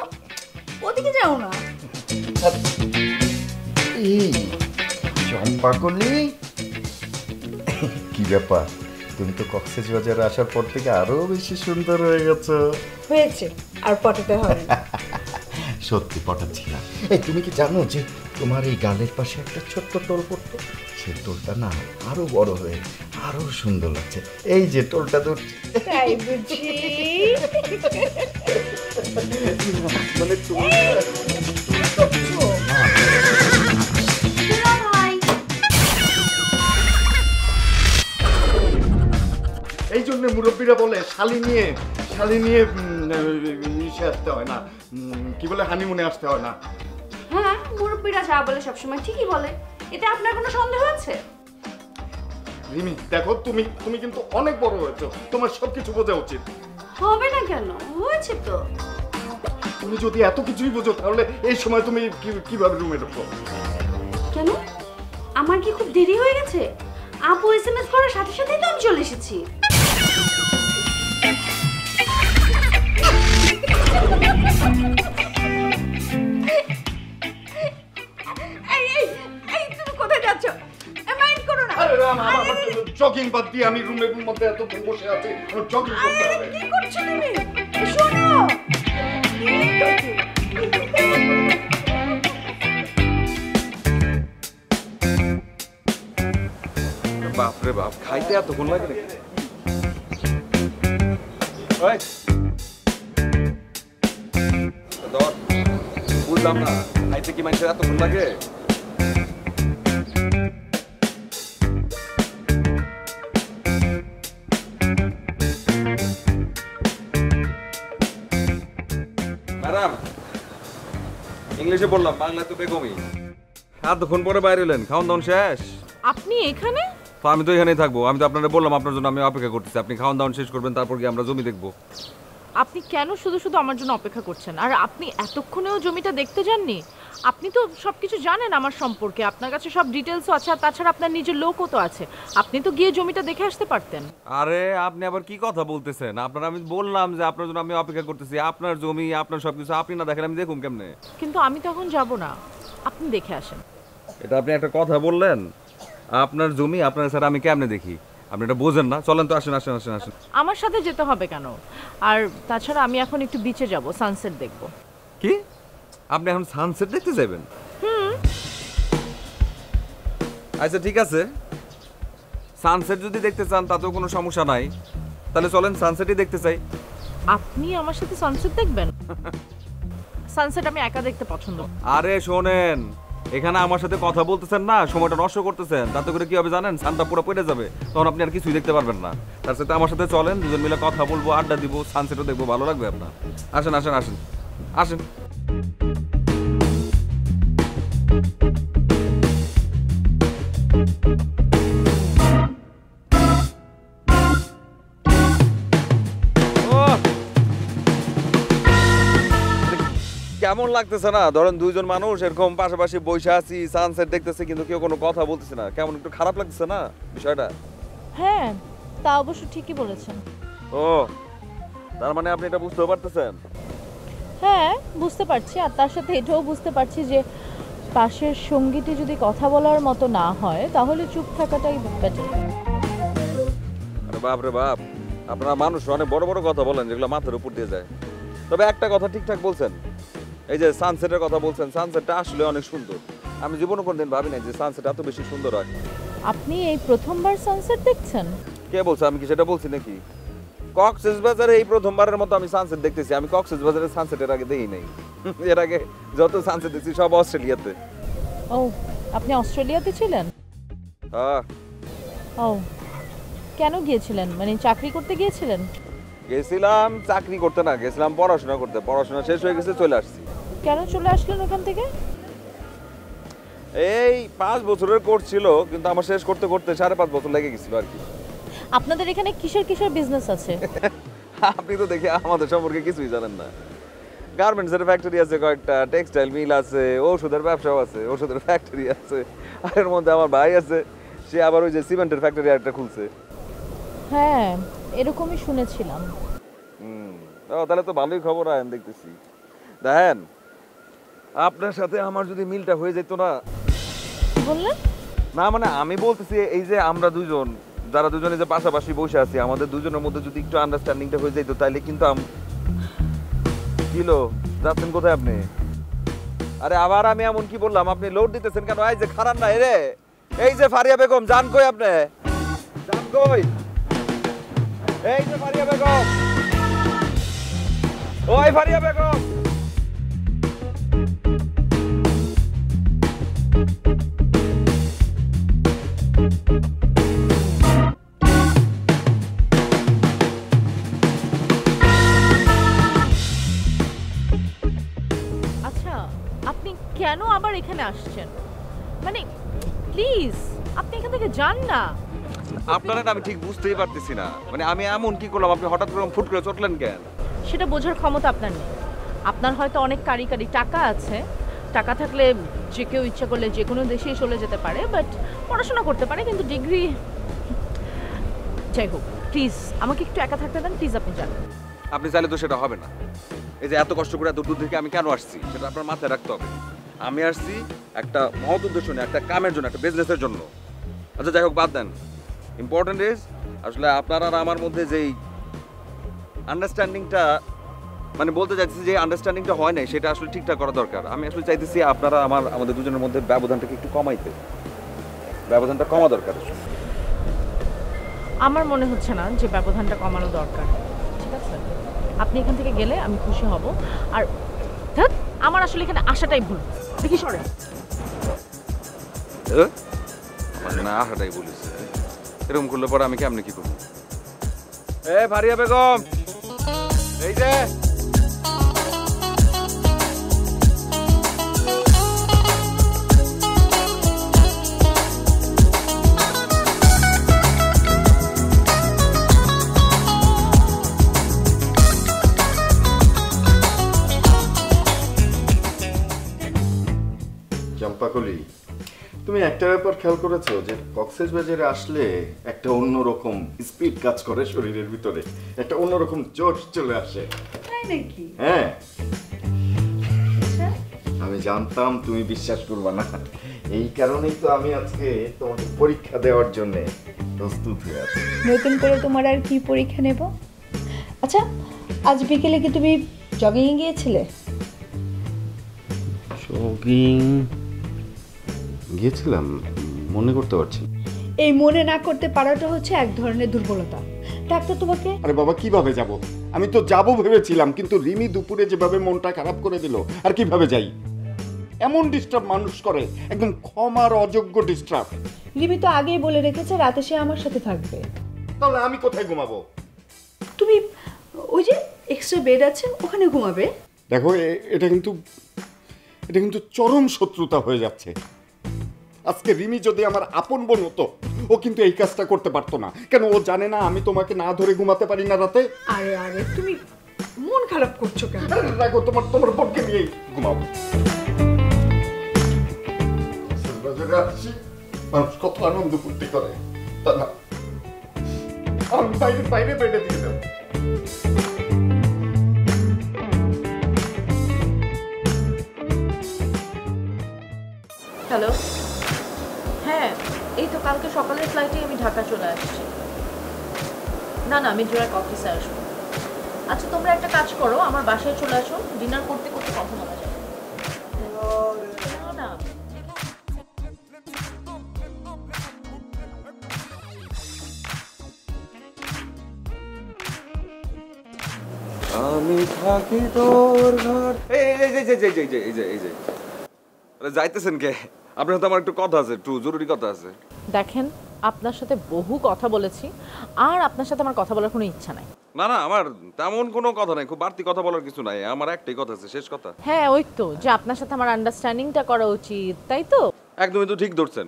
ওদিকে যাও না। এই চম্পাকলি, কি ব্যাপার? তুমি তো কক্সবাজারে আসার পর থেকে আরো বেশি সুন্দর হয়ে গেছো। হয়েছে, আর পটাতে হবে না। সত্যি পটাচ্ছি না। এই তুমি কি জানো যে তোমার এই গালের পাশে একটা ছোট্ট টোল পড়তো? সেই টোলটা না আরো বড় হয়ে আরো সুন্দর লাগছে। এই যে টোলটা ধরছি, তাই বুঝি? মানে তুমি এই জন্য মুরব্বীরা বলে শালি নিয়ে ইসে আসতে হয় না, কি বলে, হানিমুনে আসতে হয় না। হ্যাঁ, মুরব্বীরা যা বলে সবসময় ঠিকই বলে, এতে আপনার কোনো সন্দেহ আছে? রিমি দেখো, তুমি কিন্তু অনেক বড় হয়েছো, তোমার সবকিছু বোঝা উচিত। হবে না কেন, হয়েছে তো। তুমি যদি এত কিছুই বোঝো, তাহলে এই সময় তুমি কিভাবে রুমে ঢুকো? কেন, আমার কি খুব দেরি হয়ে গেছে? আপু এসএমএস করার সাথে সাথেই তো আমি চলে এসেছি। জগিং বাদ দিয়ে আমি রুমের মধ্যে এত বসে আছি, জগিং করতে হবে। কি করছো তুমি? শোনো, বাপ রে বাপ, খাইতে এতক্ষণ লাগে নাকি? বুঝলাম না, খাইতে কি মানুষের এতক্ষণ লাগে? ম্যাডাম, ইংলিশে বললাম, বাংলায় তো বেগমই। এতক্ষণ পরে বাইরে এলেন, খাওয়ান দাওয়ান শেষ? আপনি এখানে? তো আমি তো এখানেই থাকবো, আমি তো আপনারা বললাম আপনার জন্য আমি অপেক্ষা করতেছি। আপনি খাওয়ান দাওয়ান শেষ করবেন, তারপর গিয়ে আমরা জমি দেখবো। আপনি কেন শুধু শুধু আমার জন্য অপেক্ষা করছেন? আর আপনি এতক্ষণেও জমিটা দেখতে যাননি? আপনি তো সব কিছু জানেন আমার সম্পর্কে, আপনার কাছে সব ডিটেলসও আছে, আর তাছাড়া আপনার নিজের লোকও তো আছে। আপনি তো গিয়ে জমিটা দেখে আসতে পারতেন। আরে আপনি আবার কি কথা বলতেছেন? আপনার আমি বললাম যে আপনার জন্য আমি অপেক্ষা করতেছি, আপনার জমি আপনার সবকিছু আপনি না দেখেন আমি দেখুন কেমনে? কিন্তু আমি তখন যাব না, আপনি দেখে আসেন। এটা আপনি একটা কথা বললেন? আপনার জমি আপনার স্যার আমি কেমনে দেখি? আপনি এটা বোঝেন না? চলেন তো, আসেন আসেন আসেন আসেন। আমার সাথে যেতে হবে কেন? আর তাছাড়া আমি এখন একটু বিচে যাব, সানসেট দেখব। কি? আপনি এখন সানসেট দেখতে যাবেন? আচ্ছা ঠিক আছে, সানসেট যদি দেখতে চান তাতেও কোনো সমস্যা নাই, তাহলে চলেন সানসেটই দেখতে চাই। আপনি আমার সাথে সানসেট দেখবেন? সানসেট আমি একা দেখতে পছন্দ। আরে শোনেন, এখানে আমার সাথে কথা বলতেছেন না, সময়টা নষ্ট করতেছেন, তাতে করে কি হবে জানেন? সানটা পুরো পড়ে যাবে, তখন আপনি আর কিছুই দেখতে পারবেন না। তার সাথে আমার সাথে চলেন, দুজন মিলে কথা বলবো, আড্ডা দিব, সানসেটও দেখবো, ভালো লাগবে আপনার। আসেন আসেন আসেন আসেন। কেমন লাগতেছে না? ধরেন দুইজন মানুষ এরকম পাশাপাশি বসে আছি, সানসেট দেখতেছে, কিন্তু কেউ কোনো কথা বলতেছে না। কেমন একটু খারাপ লাগতেছে না বিষয়টা? হ্যাঁ, তা অবশ্য ঠিকই বলেছেন। ও, তার মানে আপনি এটা বুঝতে পারতেছেন? হ্যাঁ, বুঝতে পারছি। আর তার সাথে এটাও বুঝতে পারছি যে পাশের সঙ্গীটি যদি কথা বলার মতো না হয় তাহলে চুপ থাকাটাই বেটার। আরে বাপ রে বাপ, আপনারা মানুষ অনেক বড় বড় কথা বলেন যেগুলো মাথার উপর দিয়ে যায়। তবে একটা কথা ঠিকঠাক বলছেন, এই যে সানসেটের কথা বলছেন, সানসেটটা আসলে অনেক সুন্দর। আমি জীবনে কোনদিন ভাবি নাই যে সানসেট এত বেশি সুন্দর হয়। আপনি এই প্রথমবার সানসেট দেখছেন? কে বলছে? আমি কি সেটা বলছি নাকি? কক্সবাজারে এই প্রথমবারের মতো আমি সানসেট দেখতেছি। আমি কক্সবাজারের সানসেটের আগে দেখি নাই। এর আগে যত সানসেট দেখছি সব অস্ট্রেলিয়াতে। ও, আপনি অস্ট্রেলিয়াতে ছিলেন? হ্যাঁ। ও, কেন গিয়েছিলেন? মানে চাকরি করতে গিয়েছিলেন? গেছিলাম চাকরি করতে না, গেছিলাম পড়াশোনা করতে। পড়াশোনা শেষ হয়ে গেছে, চলে আসছি। কেন চলে আসলেন ওখান থেকে? এই 5 বছরের কোর্স ছিল, কিন্তু আমার শেষ করতে করতে 5.5 বছর লেগে গেছিল আর কি। আপনাদের এখানে কিসের কিসের বিজনেস আছে? আপনি তো দেখি আমাদের সম্পর্কে কিছুই জানেন না। গার্মেন্টসের ফ্যাক্টরি আছে কয়েকটা, টেক্সটাইল মিল আছে, ওষুধের ব্যবসাও আছে, ওষুধের ফ্যাক্টরি আছে। আর এর মধ্যে আমার ভাই আছে, সে আবার ওই যে সিমেন্টের ফ্যাক্টরি একটা খুলছে। হ্যাঁ, এরকমই শুনেছিলাম। তাহলে তো ভালোই খবর আয়েন দেখতেছি। দেখেন, আপনার সাথে আমার যদি মিলটা হয়ে যেত না। বললেন না, মানে আমি বলতেছি এই যে আমরা দুজন, যারা দুজনে যে পাশাপাশি বসে আছি, আমাদের দুজনের মধ্যে যদি একটু আন্ডারস্ট্যান্ডিংটা হয়ে যেত, তাইলে কিন্তু কিলো যাচ্ছেন কোথায় আপনি? আরে আবার আমি এমন কি বললাম? আপনি লোড দিতেছেন কেন? এই যে খারাপ না রে, এই যে ফারিয়া বেগম, জান কই আপনি? জান কই? এই যে ফারিয়া বেগম, ওই ফারিয়া বেগম। আচ্ছা, আপনি কেন আবার এখানে আসছেন? মানে প্লিজ আপনি এখান থেকে যান না। আপনারা আমি ঠিক বুঝতেই পারতেছি না, মানে আমি এমন কি করলাম আপনি হঠাৎ করে ফুট করে চটলেন কেন? সেটা বোঝার ক্ষমতা আপনার নেই। আপনার হয়তো অনেক কারি কারি টাকা আছে, টাকা থাকলে যে কেউ ইচ্ছা করলে যে কোনো দেশেই চলে যেতে পারে, বাট পড়াশোনা করতে পারে, কিন্তু ডিগ্রি। যাই হোক, প্লিজ আমাকে একটু একা থাকতে দেন, প্লিজ আপনি যান। আপনি চাইলে তো সেটা হবে না। এই যে এত কষ্ট করে এত দূর থেকে আমি কেন আসছি সেটা আপনার মাথায় রাখতে হবে। আমি আসছি একটা মহৎ উদ্দেশ্য নিয়ে, একটা কামের জন্য, একটা বিজনেসের জন্য। আচ্ছা যাই হোক, বাদ দেন। ইম্পর্টেন্ট ইজ আসলে আপনার আর আমার মধ্যে যেই আন্ডারস্ট্যান্ডিংটা, মানে বলতে চাইছি যে আন্ডারস্ট্যান্ডিংটা হয় নাই, সেটা আসলে ঠিকঠাক করা দরকার। আমি আসলে চাইতেছি আপনারা আমাদের দুজনের মধ্যে ব্যবধানটাকে একটু কমাইতে, ব্যবধানটা কমা দরকার। আমার মনে হচ্ছে না যে ব্যবধানটা কমানো দরকার। ঠিক আছে, আপনি এখান থেকে গেলে আমি খুশি হব। আর আমার আসলে এখানে আসাটাই ভুল। দেখি সরে মানে না আসাটাই বলিস, এরকম করলে পরে আমি কেমনি কি করবো? এ ফারিয়া বেগম, এই যে তুমি একটা ব্যাপার খেয়াল করেছো যে কক্সবাজারে আসলে একটা অন্যরকম স্পিড কাজ করে শরীরের ভিতরে, একটা অন্যরকম জোশ চলে আসে। তাই নাকি? হ্যাঁ, আমি জানতাম তুমি বিশ্বাস করবে না, এই কারণেই তো আমি আজকে তোমাকে পরীক্ষা দেওয়ার জন্য প্রস্তুত হয়ে আছি। নতুন করে তোমার আর কি পরীক্ষা নেব? আচ্ছা, আজ বিকেলে কি তুমি জগিং গিয়েছিলে? জগিং গিয়েছিলাম, মনে করতে পারছি। এই মনে না করতে পারাটা হচ্ছে এক ধরনের দুর্বলতা। ডাক্তার তোমাকে... আরে বাবা, কিভাবে যাব? আমি তো যাবো ভেবেছিলাম, কিন্তু রিমি দুপুরে যেভাবে মনটা খারাপ করে দিল, আর কিভাবে যাই? এমন ডিস্টার্ব মানুষ করে, একদম ক্ষমার অযোগ্য ডিস্টার্ব। রিমি তো আগেই বলে রেখেছে রাতে সে আমার সাথে থাকবে। তাহলে আমি কোথায় ঘুমাবো? তুমি ওই যে এক্সট্রা বেড আছে, ওখানে ঘুমাবে। দেখো, এটা কিন্তু চরম শত্রুতা হয়ে যাচ্ছে। আজকে রিমি যদি আমার আপন বোন হতো, ও কিন্তু এই কাজটা করতে পারতো না। কেন? ও জানে না আমি তোমাকে না ধরে ঘুমাতে পারি না রাতে। আরে আরে, তুমি মন খারাপ করছো কেন? দেখো, তোমার বোনকে নিয়েই ঘুমাবো। আসছি, মানুষ কত আনন্দ ফুর্তি করে, তা না আমি বাইরে বাইরে দিয়ে দেবো। হ্যালো, হ্যাঁ এই তো কালকে সকালের ফ্লাইটে আমি ঢাকা চলে আসছি। না আমি ডিরেক্ট অফিসে আসবো। আচ্ছা তোমরা একটা কাজ করো, আমার বাসায় চলে আসো, ডিনার করতে করতে কথা বলা যাবে। না আমি থাকি তোর ঘর। যাইতেছেন কে? আপনার সাথে আমার একটু কথা আছে, একটু জরুরি কথা আছে। দেখেন, আপনার সাথে বহু কথা বলেছি, আর আপনার সাথে আমার কথা বলার কোনো ইচ্ছা নাই। না আমার তেমন কোনো কথা নাই, খুব বাড়তি কথা বলার কিছু নাই, আমার একটাই কথা আছে, শেষ কথা। হ্যাঁ ওই তো, যে আপনার সাথে আমার আন্ডারস্ট্যান্ডিংটা করা উচিত, তাই তো? একদমই তো ঠিক ধরছেন।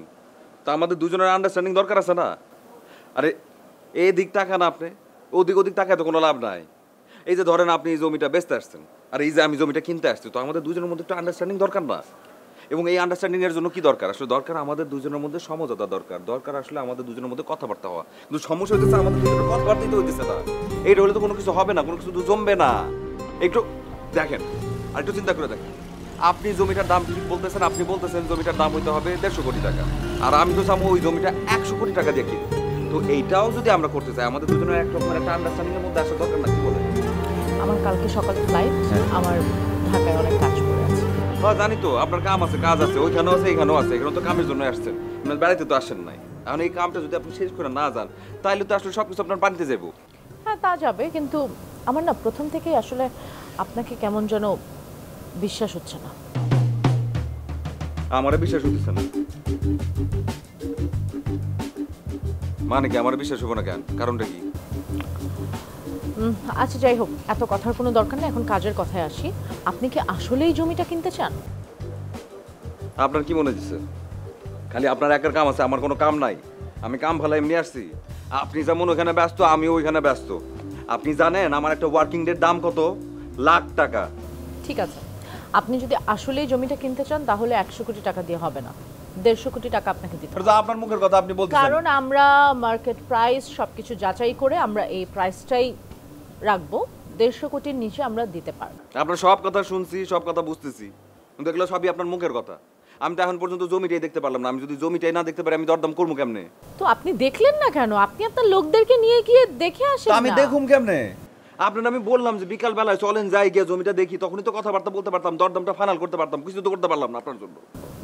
তা আমাদের দুজনের আন্ডারস্ট্যান্ডিং দরকার আছে না? আরে এই দিক তাকান আপনি, ওদিক তাকায় তো কোনো লাভ নাই। এই যে ধরেন আপনি এই জমিটা বেচতে আসছেন, আর এই যে আমি জমিটা কিনতে আসছি, তো আমাদের দুজনের মধ্যে একটু আন্ডারস্ট্যান্ডিং দরকার না? এবং এই আন্ডারস্ট্যান্ডিং এর জন্য কি দরকার? আসলে দরকার আমাদের দুজনের মধ্যে সমঝোতা দরকার আসলে আমাদের দুজনের মধ্যে কথাবার্তা হওয়া। কিন্তু সমস্যা হইতেছে আমাদের দুজনের কথাবার্তাই তো হইতেছে না। এইটা হলে তো কোনো কিছু হবে না, কোনো কিছু তো জমবে না। একটু দেখেন, আর একটু চিন্তা করে দেখেন, আপনি জমিটার দাম ঠিক বলতেছেন, আপনি বলতেছেন জমিটার দাম হইতে হবে 150 কোটি টাকা, আর আমি তো চাবো ওই জমিটা 100 কোটি টাকা দিয়ে কিনি। তো এইটাও যদি আমরা করতে চাই, আমাদের দুজনের একরকমের একটা আন্ডারস্ট্যান্ডিং এর মধ্যে আসা দরকার না, কি বলেন? আমার কালকে সকালে ফ্লাইট, আমার ঢাকায় অনেক কাজ পড়ে আছে। হ্যাঁ জানি তো, আপনার কাজ আছে, ওইখানেও আছে, এইখানেও আছে। এখানে তো কামের জন্য আসছেন, আপনার বেড়াইতে তো আসেন নাই। এখন এই কামটা যদি আপনি শেষ করে না যান, তাহলে তো আসলে সবকিছু আপনার পানিতে যাবো। হ্যাঁ তা যাবে, কিন্তু আমার না প্রথম থেকেই আসলে আপনাকে কেমন যেন বিশ্বাস হচ্ছে না। আমারে বিশ্বাস হতেছে না মানে কি? আমার বিশ্বাস হবো না কেন? কারণটা কি? আচ্ছা যাই হোক, এত কথার কোনো দরকার নেই, এখন কাজের কথায় আসি। আপনি কি আসলেই জমিটা কিনতে চান? আপনার কি মনে হচ্ছে খালি আপনার একার কাম আছে, আমার কোনো কাম নাই? আমি কাম ভালো এমনি আসছি। আপনি যেমন ওইখানে ব্যস্ত, আমিও ওইখানে ব্যস্ত। আপনি জানেন আমার একটা ওয়ার্কিং ডের দাম কত? লাখ টাকা। ঠিক আছে, আপনি যদি আসলেই জমিটা কিনতে চান তাহলে 100 কোটি টাকা দিয়ে হবে না, 150 কোটি টাকা আপনাকে দিতে হবে। আপনার মুখের কথা আপনি বলতেছেন। কারণ আমরা মার্কেট প্রাইস সবকিছু যাচাই করে আমরা এই প্রাইসটাই রাখবো, 150 কোটির নিচে আমরা দিতে পারবো। আপনার সব কথা শুনছি, সব কথা বুঝতেছি, কিন্তু এগুলো সবই আপনার মুখের কথা। আমি তো এখন পর্যন্ত জমিটাই দেখতে পারলাম না। আমি যদি জমিটাই না দেখতে পারি, আমি দরদাম করবো কেমনে? তো আপনি দেখলেন না কেন? আপনি আপনার লোকদেরকে নিয়ে গিয়ে দেখে আসেন। আমি দেখুম কেমনে? আপনার আমি বললাম যে বিকাল বেলায় চলেন যাই, গিয়ে জমিটা দেখি, তখনই তো কথাবার্তা বলতে পারতাম, দরদামটা ফাইনাল করতে পারতাম। কিছু তো করতে পারলাম না আপনার জন্য।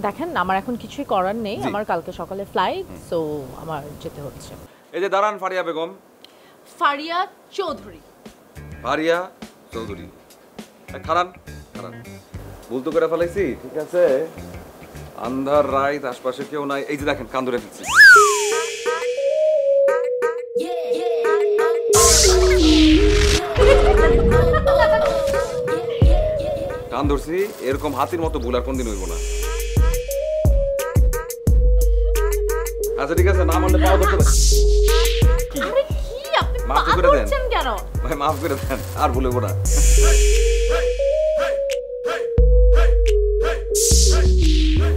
দেখেন, আমার এখন কিছুই করার নেই, আমার কালকে সকালে ফ্লাইট, সো আমার যেতে হচ্ছে। এই যে দাঁড়ান, ফারিয়া বেগম। ফারিয়া চৌধুরী। ফারিয়া চৌধুরী, খারান ভুল তো করে ফেলাইছি, ঠিক আছে? আন্ধার রাত, আশপাশে কেউ নাই। এই যে দেখেন, কান ধরে ফেলছি। কান ধরছি, এরকম হাতির মতো ভুল আর কোনদিন হইব না। আচ্ছা ঠিক আছে, না মানলে পাওয়া ধরতে পারি। মাফ করে দেন ভাই, মাফ করে দেন, আর ভুলবো না।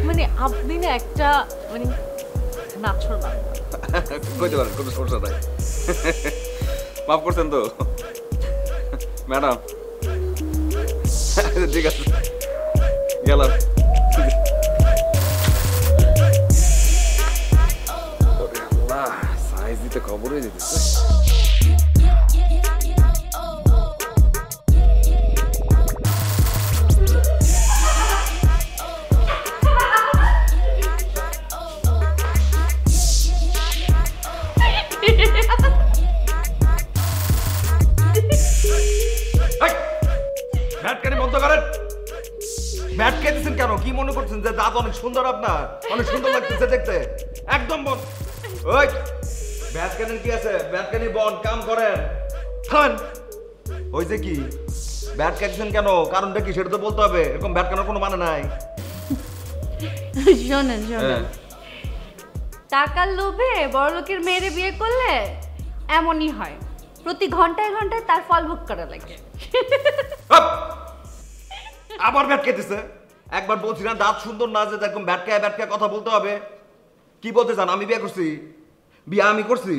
মানে আপনি না একটা মানে নাছর বাবা। কইতে পারেন, কোনো সমস্যা নাই। মাফ করছেন তো ম্যাডাম? ঠিক আছে, গেলাম। সাইজ দিতে খবর হয়ে যেতেছে। কেন কি মনে করছেন যে দাঁত অনেক সুন্দর? আপনার অনেক সুন্দর লাগতেছে দেখতে। একদম বন। ওই ব্যাট কেনেন কি আছে? ব্যাট কেনি বন, কাম করেন। খান ওই যে কি ব্যাট কেটেছেন কেন, কারণটা কি সেটা তো বলতে হবে। এরকম ব্যাট কেনার কোনো মানে নাই। শোনেন শোনেন, টাকার লোভে বড়লোকের মেয়েরে বিয়ে করলে এমনই হয়, প্রতি ঘন্টায় ঘন্টায় তার ফল ভোগ করা লাগে। আবার ব্যাট কেটেছে। একবার বলছি না দাঁত সুন্দর না, যে এরকম ব্যাটকায় কথা বলতে হবে। কি বলতে চান? আমি বিয়ে করছি, বিয়ে আমি করছি,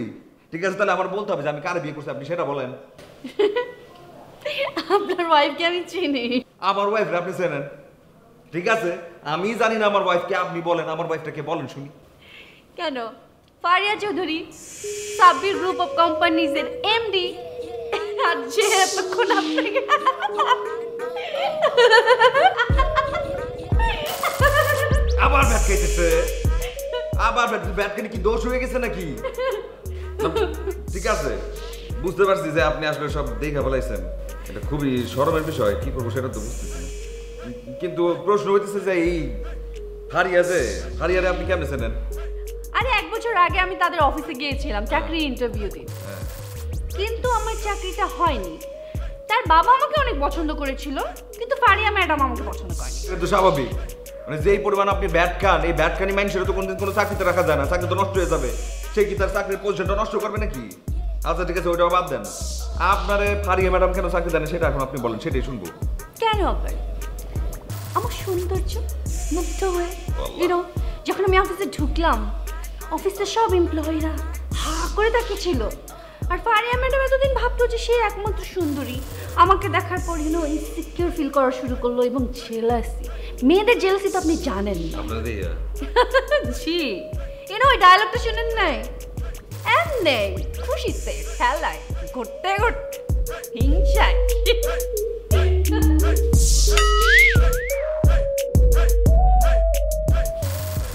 ঠিক আছে? তাহলে আমার বলতে হবে যে আমি কারে বিয়ে করছি, আপনি সেটা বলেন। আপনার ওয়াইফকে আমি চিনি। আমার ওয়াইফ আপনি চেনেন, ঠিক আছে? আমি জানি না আমার ওয়াইফকে, আপনি বলেন আমার ওয়াইফটাকে বলেন শুনি। কেন? ফারিয়া চৌধুরী, সাব্বির গ্রুপ অফ কোম্পানিজের এমডি। আর যে এতক্ষণ আপনাকে আবার ব্যাট খাইতেছে, আবার ব্যাট কেন কি দোষ হয়ে গেছে নাকি? ঠিক আছে, বুঝতে পারছি যে আপনি আসলে সব দেখে ফেলাইছেন। এটা খুবই শরমের বিষয়, কি করবো সেটা তো বুঝতেছি না। কিন্তু প্রশ্ন হইতেছে যে এই হারিয়ারে আপনি কেমনে চেনেন? আরে 1 বছর আগে আমি তাদের অফিসে গিয়েছিলাম চাকরির ইন্টারভিউ দিতে, কিন্তু আমার চাকরিটা হয়নি। তার বাবা আমাকে অনেক পছন্দ করেছিল, কিন্তু ফারিয়া ম্যাডাম আমাকে পছন্দ করেনি। এটা তো স্বাভাবিক, মানে যেই পরিমাণ আপনি ব্যাট খান, এই ব্যাট খানি মানুষের তো কোনোদিন কোনো চাকরিতে রাখা যায় না, চাকরি তো নষ্ট হয়ে যাবে। সে কি তার চাকরির পজিশনটা নষ্ট করবে নাকি? আচ্ছা ঠিক আছে, ওইটাও বাদ দেন। আপনারে ফারিয়া ম্যাডাম কেন চাকরি দেন সেটা এখন আপনি বলেন, সেটাই শুনবো। কেন আবার? আমার সৌন্দর্য মুগ্ধ হয়ে, ইউনো, যখন আমি অফিসে ঢুকলাম, অফিসের সব এমপ্লয়িরা হা করে তাকিয়েছিল। আর ফারিয়া ম্যাডাম এতদিন ভাবতো যে সে একমাত্র সুন্দরী। আমাকে দেখার পর ইনসিকিউর ফিল করা শুরু করলো, এবং জেলাসি, মেয়েদের জেলাসি তো আপনি জানেন না। জি, ওই ডায়লগটা শুনেন নাই? এমনি খুশিতে খেলায় ঘুরতে ঘুরতে হিংসায়।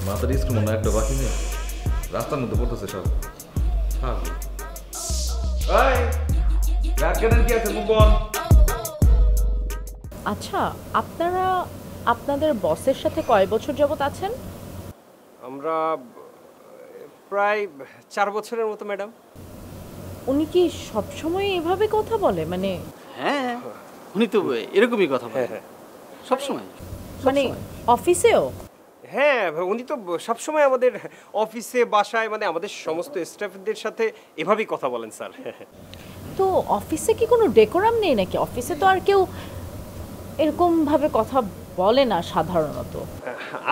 মাথার স্কুল মনে একটা বাকি নেই, রাস্তার মধ্যে পড়তেছে সব। হ্যাঁ আচ্ছা, আপনারা আপনাদের বসের সাথে কয় বছর যাবত আছেন? আমরা প্রায় 4 বছরের মতো ম্যাডাম। উনি কি সবসময় এভাবে কথা বলে? মানে হ্যাঁ, উনি তো এরকমই কথা বলে সবসময়। মানে অফিসেও? হ্যাঁ, উনি তো সবসময় আমাদের অফিসে, বাসায়, মানে আমাদের সমস্ত স্টাফদের সাথে এভাবেই কথা বলেন স্যার। তো অফিসে কি কোনো ডেকোরাম নেই নাকি? অফিসে তো আর কেউ এরকম ভাবে কথা বলে না সাধারণত।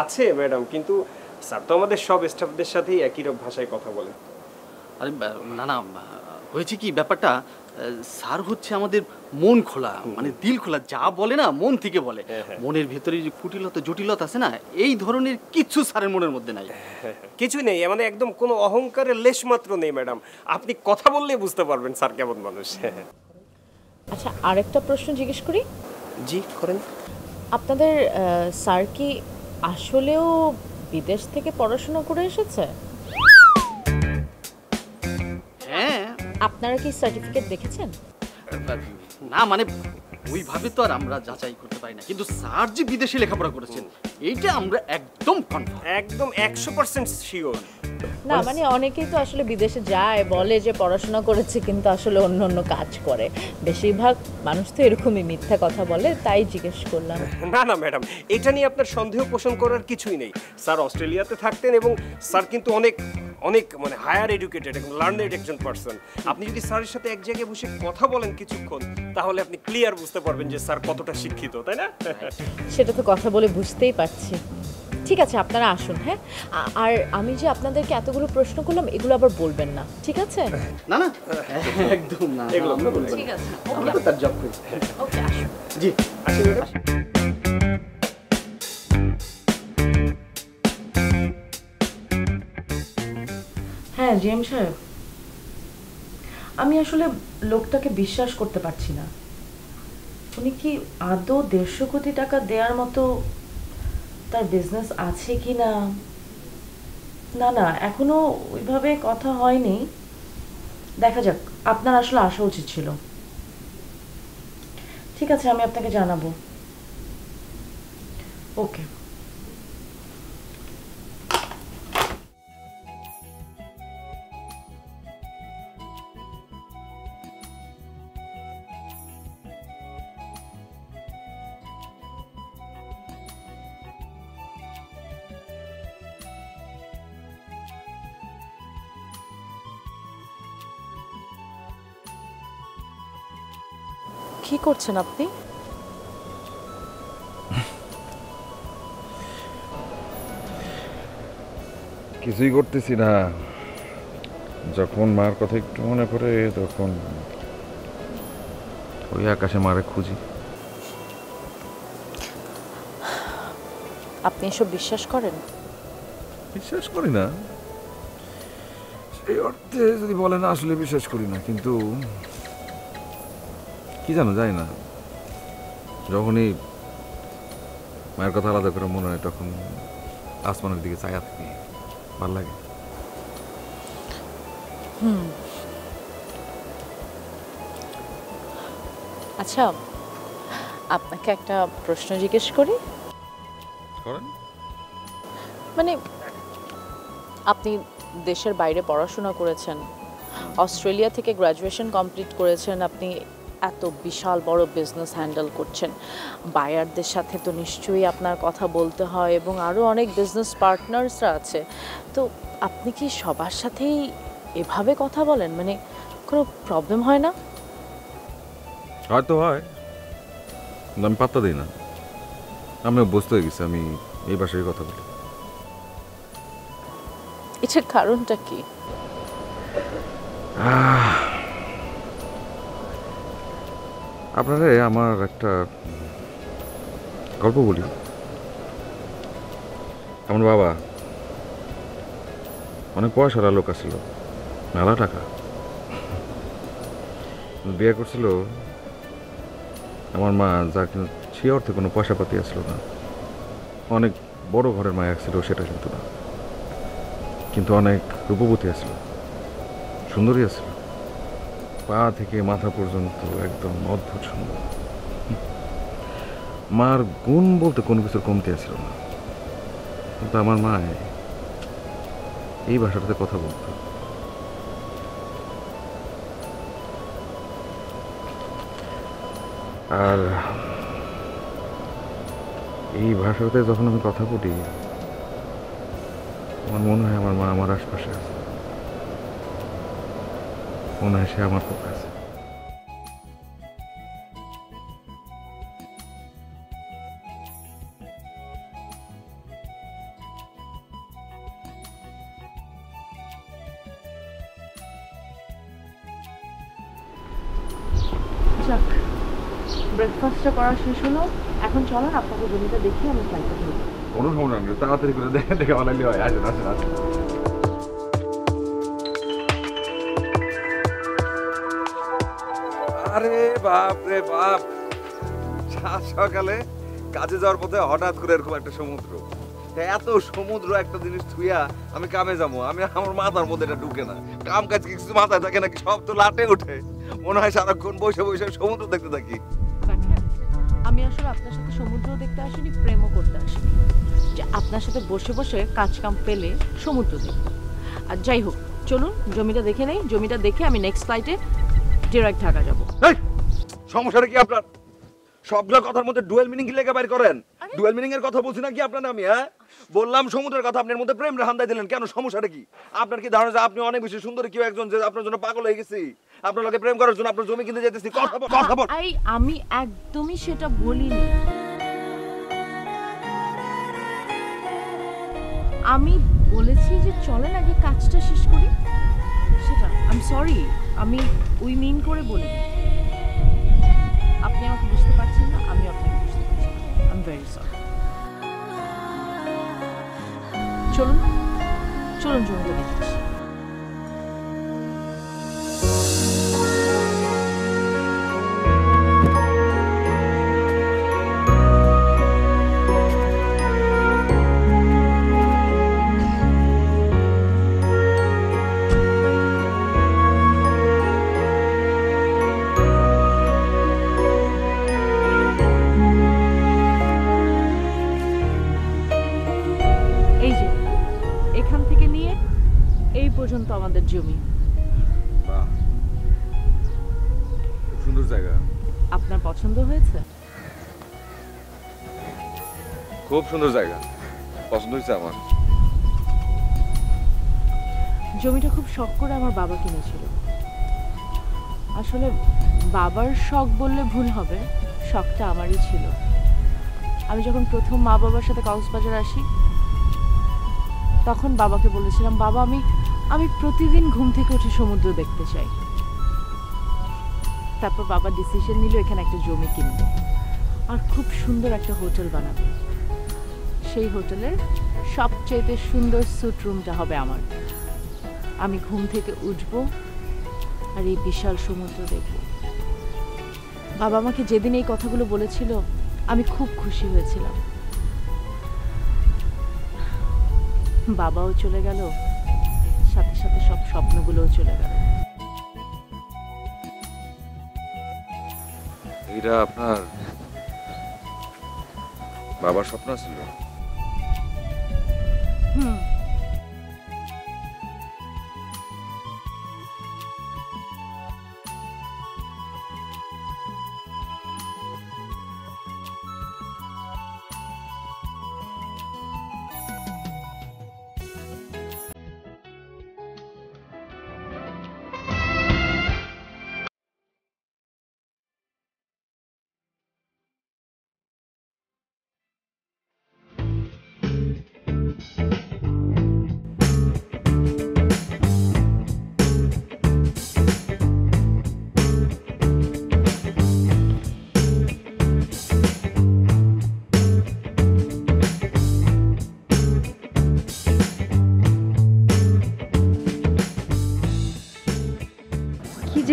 আছে ম্যাডাম, কিন্তু স্যার তো আমাদের সব স্টাফদের সাথেই একই রকম ভাষায় কথা বলেন। আরে না না, হয়েছে কি ব্যাপারটা, স্যার হচ্ছে আমাদের মন খোলা, মানে দিল খোলা, যা বলে না মন থেকে বলে। মনের ভেতরে যে কুটিলতা জটিলতা আছে না, এই ধরনের কিছু স্যারের মনের মধ্যে নাই। কিছুই নেই, মানে একদম কোনো অহংকারের লেশ মাত্র নেই ম্যাডাম। আপনি কথা বললেই বুঝতে পারবেন স্যার কেমন মানুষ। আচ্ছা, আরেকটা প্রশ্ন জিজ্ঞেস করি। জি করেন। আপনাদের স্যার কি আসলেও বিদেশ থেকে পড়াশোনা করে এসেছে? হ্যাঁ। আপনারা কি সার্টিফিকেট দেখেছেন? না, মানে ওইভাবে তো আর আমরা যাচাই করতে পারি না, কিন্তু স্যার যে বিদেশে লেখাপড়া করেছেন এইটা আমরা একদম কনফার্ম, একদম 100% শিওর। না মানে অনেকেই তো আসলে বিদেশে যায়, বলে যে পড়াশোনা করেছে, কিন্তু আসলে অন্য অন্য কাজ করে। বেশিরভাগ মানুষ তো এরকমই মিথ্যা কথা বলে, তাই জিজ্ঞেস করলাম। না না ম্যাডাম, এটা নিয়ে আপনার সন্দেহ পোষণ করার কিছুই নেই। স্যার অস্ট্রেলিয়াতে থাকতেন, এবং স্যার কিন্তু অনেক অনেক মানে হায়ার এডুকেটেড এবং লার্নেড একজন পারসন। আপনি যদি স্যারের সাথে এক জায়গায় বসে কথা বলেন কিছুক্ষণ, তাহলে আপনি ক্লিয়ার বুঝতে পারবেন যে স্যার কতটা শিক্ষিত, তাই না? সেটা তো কথা বলে বুঝতেই পারছি। ঠিক আছে, আপনারা আসুন। হ্যাঁ, আর আমি যে আপনাদেরকে এতগুলো প্রশ্ন করলাম এগুলো আবার বলবেন না, ঠিক আছে? না না, একদম না, এগুলো আমরা বলবো না। ঠিক আছে, আমরা তো তার জব করি। ওকে, আসুন। জি আসি ম্যাডাম। হ্যাঁ জিএম সাহেব, আমি আসলে লোকটাকে বিশ্বাস করতে পারছি না। উনি কি আদৌ 150 কোটি টাকা দেওয়ার মতো তার বিজনেস আছে কি না? না না, এখনো ওইভাবে কথা হয়নি। দেখা যাক, আপনার আসলে আসা উচিত ছিল। ঠিক আছে, আমি আপনাকে জানাবো। ওকে। কি করছেন আপনি? কিছুই করতেছি না, যখন মার কথা একটু মনে পড়ে তখন ওই আকাশে মারে খুঁজি। আপনি এসব বিশ্বাস করেন? বিশ্বাস করি না সেই অর্থে যদি বলেন, আসলে বিশ্বাস করি না, কিন্তু কি জানো যায় না, যখনই মায়ের কথা আলাদা করে মনে হয় তখন আসমানের দিকে চায়া থাকি, ভালো লাগে। আচ্ছা, আপনাকে একটা প্রশ্ন জিজ্ঞেস করি। করেন। মানে আপনি দেশের বাইরে পড়াশোনা করেছেন, অস্ট্রেলিয়া থেকে গ্র্যাজুয়েশন কমপ্লিট করেছেন, আপনি এত বিশাল বড় বিজনেস হ্যান্ডেল করছেন, বায়ারদের সাথে তো নিশ্চয়ই আপনার কথা বলতে হয় এবং আরও অনেক বিজনেস পার্টনার্সরা আছে। তো আপনি কি সবার সাথেই এভাবে কথা বলেন? মানে কোনো প্রবলেম হয় না? হয়তো হয়, কিন্তু আমি পাত্তা দিই না। আমিও বুঝতে হয়ে গেছি আমি এই ভাষায় কথা বলি। এটার কারণটা কি? আপনারে আমার একটা গল্প বলি। আমার বাবা অনেক পয়সার লোক আছিল, মেলা টাকা। বিয়ে করছিল আমার মা, যার কিন্তু সে অর্থে কোনো পয়সা পাতি আসছিল না। অনেক বড় ঘরের মায়া ছিল সেটা কিন্তু না, কিন্তু অনেক রূপবতী আছিল, সুন্দরী আছিল, পা থেকে মাথা পর্যন্ত একদম অদ্ভুত সুন্দর। মার গুণ বলতে কোনো কিছুর কমতি আছিল না, কিন্তু আমার মা এই ভাষাটাতে কথা বলত। আর এই ভাষাতে যখন আমি কথা বলি, আমার মনে হয় আমার মা আমার আশপাশে আছে, মনে হয় সে আমার পক্ষে আছে। যাক, ব্রেকফাস্টটা করা শেষ হলো, এখন চলেন আপনাকে জমিটা দেখি আমি ফ্লাইটে ধরবো। কোনো সময় না, তাড়াতাড়ি করে দেখে দেখে বানাইলে হয়। আসেন আসেন আসেন। আরে বাপ রে বাপ, সাত সকালে কাজে যাওয়ার পথে হঠাৎ করে এরকম একটা সমুদ্র। এত সমুদ্র একটা জিনিস থুইয়া আমি কামে যাবো, আমি আমার মাথার মধ্যে এটা ঢুকে না। কাম কাজ কিছু মাথায় থাকে নাকি, সব তো লাটে ওঠে। মনে হয় সারাক্ষণ বসে বসে সমুদ্র দেখতে থাকি। আমি আসলে আপনার সাথে সমুদ্র দেখতে আসিনি, প্রেমও করতে আসিনি, যে আপনার সাথে বসে বসে কাজ কাম পেলে সমুদ্র দেখব। আর যাই হোক, চলুন জমিটা দেখে নেই, জমিটা দেখে আমি নেক্সট ফ্লাইটে ডিরেক্ট ঢাকা যাব। সমস্যাটা কি আপনার? সবগুলো কথার মধ্যে ডুয়েল মিনিং কি লেখা বাইর করেন? ডুয়েল মিনিং এর কথা বলছি না কি আপনার? আমি বললাম সমুদ্রের কথা, আপনার মধ্যে প্রেম হান্দাই দিলেন কেন? সমস্যাটা কি? আপনার কি ধারণা যে আপনি অনেক বেশি সুন্দরী কেউ একজন, যে আপনার জন্য পাগল হয়ে গেছি, আপনার লগে প্রেম করার জন্য আপনার জমি কিনতে যেতেছি? কথা বল। আমি একদমই সেটা বলিনি। আমি বলেছি যে চলেন আগে কাজটা শেষ করি, সেটা আই এম সরি, আমি উই মিন করে বলি। আপনি আমাকে বুঝতে পারছেন না, আমি আপনাকে বুঝতে পারছি না, আই এম ভেরি সরি। চলুন চলুন জমিটা দেখছি। পর্যন্ত আমাদের জমি। বাহ, খুব সুন্দর জায়গা। আপনার পছন্দ হয়েছে? খুব সুন্দর জায়গা, পছন্দ হয়েছে আমার। জমিটা খুব শখ করে আমার বাবা কিনেছিল। আসলে বাবার শখ বললে ভুল হবে, শখটা আমারই ছিল। আমি যখন প্রথম মা বাবার সাথে কক্সবাজার আসি তখন বাবাকে বলেছিলাম, বাবা আমি প্রতিদিন ঘুম থেকে উঠে সমুদ্র দেখতে চাই। তারপর বাবা ডিসিশন নিল এখানে একটা জমি কিনবে আর খুব সুন্দর একটা হোটেল বানাবে। সেই হোটেলের সবচেয়ে সুন্দর স্যুট রুমটা হবে আমার। আমি ঘুম থেকে উঠব আর এই বিশাল সমুদ্র দেখব। বাবা আমাকে যেদিন এই কথাগুলো বলেছিল আমি খুব খুশি হয়েছিলাম। বাবাও চলে গেল, সাথে সাথে সব স্বপ্নগুলোও চলে গেল। এটা আপনার বাবার স্বপ্ন ছিল? হুম।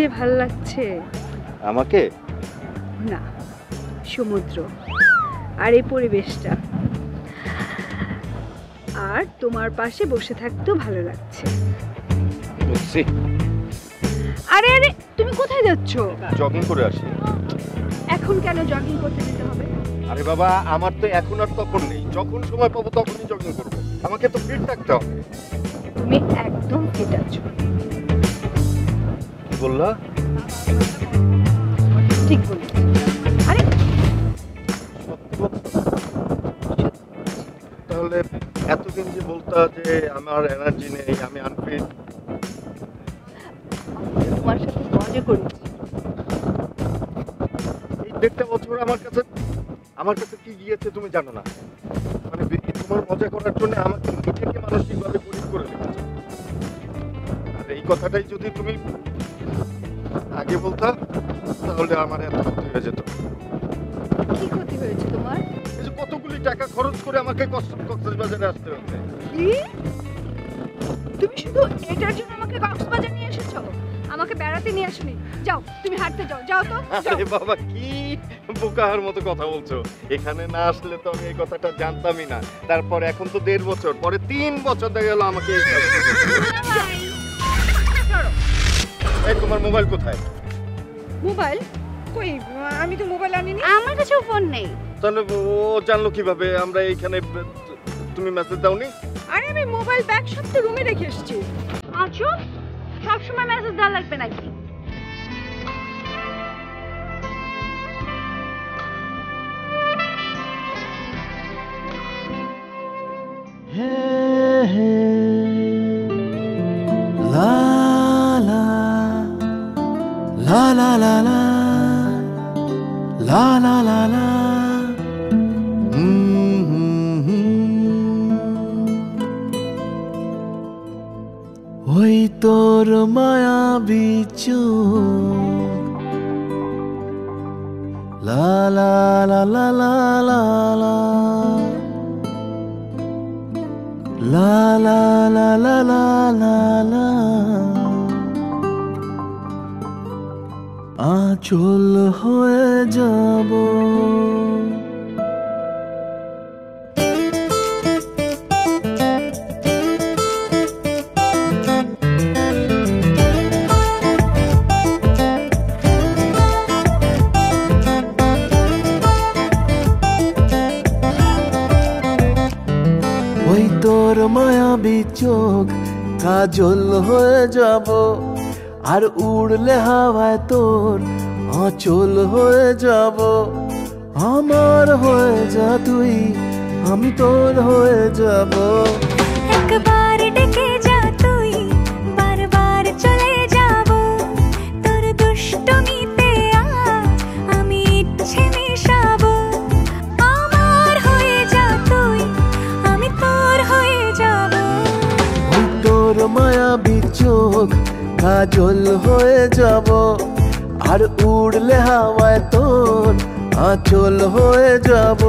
যে ভাল লাগছে আমাকে না, সমুদ্র আর এই পরিবেশটা, আর তোমার পাশে বসে থাকতেও ভালো লাগছে। বুঝছি। আরে আরে তুমি কোথায় যাচ্ছ? জগিং করে আসি। এখন কেন জগিং করতে যেতে হবে? আরে বাবা, আমার তো এখন আর তখন নেই, যখন সময় পাবো তখনই জগিং করবো। আমাকে তো ফিট থাকতে হবে। তুমি একদম ফিট আছো। কি বললা? ঠিক বলেছ। আরে তাহলে এতদিন যে বলতা যে আমার এনার্জি নেই, আমি আনফিট, তোমার সাথে মজা করেছি। এই 1.5 বছর আমার কাছে কি গিয়েছে তুমি জানো না। মানে তোমার মজা করার জন্য আমাকে নিজেকে মানসিকভাবে গরিব করে রেখেছো। আর এই কথাটাই যদি তুমি আগে বলতা তাহলে আমার এত ক্ষতি হয়ে যেত। কি ক্ষতি হয়েছে তোমার? এই যে কতগুলি টাকা খরচ করে আমাকে কক্সবাজারে আসতে হচ্ছে। কি? তুমি শুধু এটার জন্য আমাকে কক্সবাজার নিয়ে এসেছো? আমাকে বেড়াতে নিয়ে আসনি। যাও, তুমি হাঁটতে যাও। যাও তো। আরে বাবা, কি বোকার মতো কথা বলছো। এখানে না আসলে তো আমি এই কথাটা জানতামই না। তারপর এখন তো 1.5 বছর, পরে 3 বছর দেখা গেল আমাকে। এই তোমার মোবাইল কোথায়? মোবাইল কই? আমি তো মোবাইল আনিনি। আমার কাছেও ফোন নেই। তাহলে ও জানলো কিভাবে আমরা এইখানে? তুমি মেসেজ দাওনি? আরে আমি মোবাইল ব্যাগ সব তো রুমে রেখে এসেছি। আচ্ছা, সব সময় মেসেজ দেওয়া লাগবে নাকি? La la la la la la la la la la ওই তোর মায়াবী চোখ লা লা লা লা লা লা লা লা লা লা লা লা লা লা আঁচল হয়ে যাব ওই তোর মায়াবী চোখ কাজল হয়ে যাব আর উড়লে হাওয়ায় তোর আঁচল হয়ে যাব আমার হয়ে যা তুই আমি তোর হয়ে যাব একবার ডেকে যা তুই বারবার চলে যাব তোর দুষ্টমিতে আমি ইচ্ছে মিশাবো আমার হয়ে যা তুই আমি তোর হয়ে যাব ওই তোর মায়াবী চোখ কাজল হয়ে যাব আর উড়লে হাওয়ায় তোর আঁচল হয়ে যাব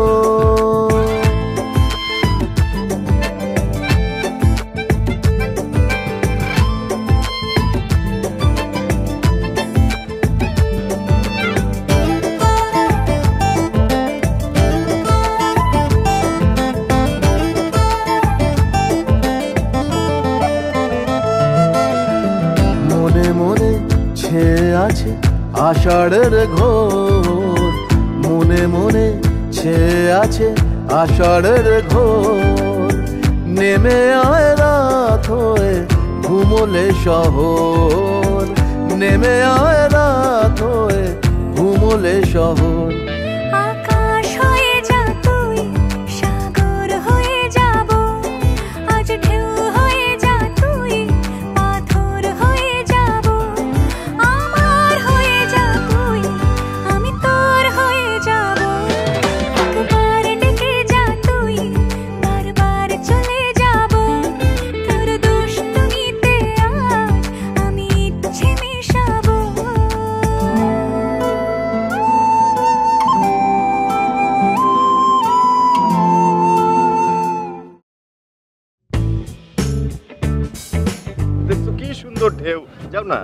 মনে মনে ছেয়ে আছে আষাঢ়ের ঘোর মনে মনে ছেয়ে আছে আষাঢ়ের ঘোর নেমে আয় রাত হয়ে ঘুমোলে শহর নেমে আয় রাত হয়ে ঘুমোলে শহর আকাশ হয়ে যা তুই সাগর হয়ে যাব আজ ঢেউ হয়ে যা তুই পাথর হয়ে যাব আমার হয়ে যা তুই আমি তোর হয়ে যাব একবার ডেকে যা তুই বারবার চলে যাব তোর দুষ্টমিতে আমি ইচ্ছে মিশাবো দেখছো কি সুন্দর ঢেউ, যাও না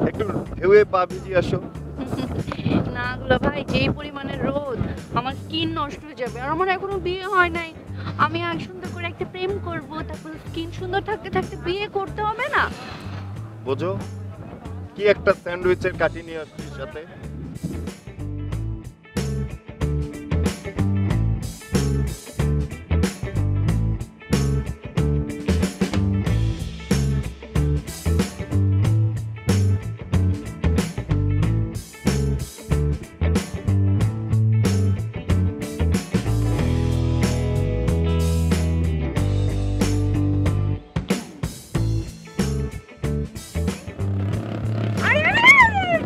একটু ঢেউয়ে পা ভিজিয়ে আসো। না দুলা ভাই, যেই পরিমাণের রোদ আমার স্কিন নষ্ট হয়ে যাবে। আর আমার এখনো বিয়ে হয় নাই, আমি আগে সুন্দর করে একটা প্রেম করব, তারপর স্কিন সুন্দর থাকতে থাকতে বিয়ে করতে হবে না? বোঝো কি একটা স্যান্ডউইচের কাটি নিয়ে আসছিস সাথে।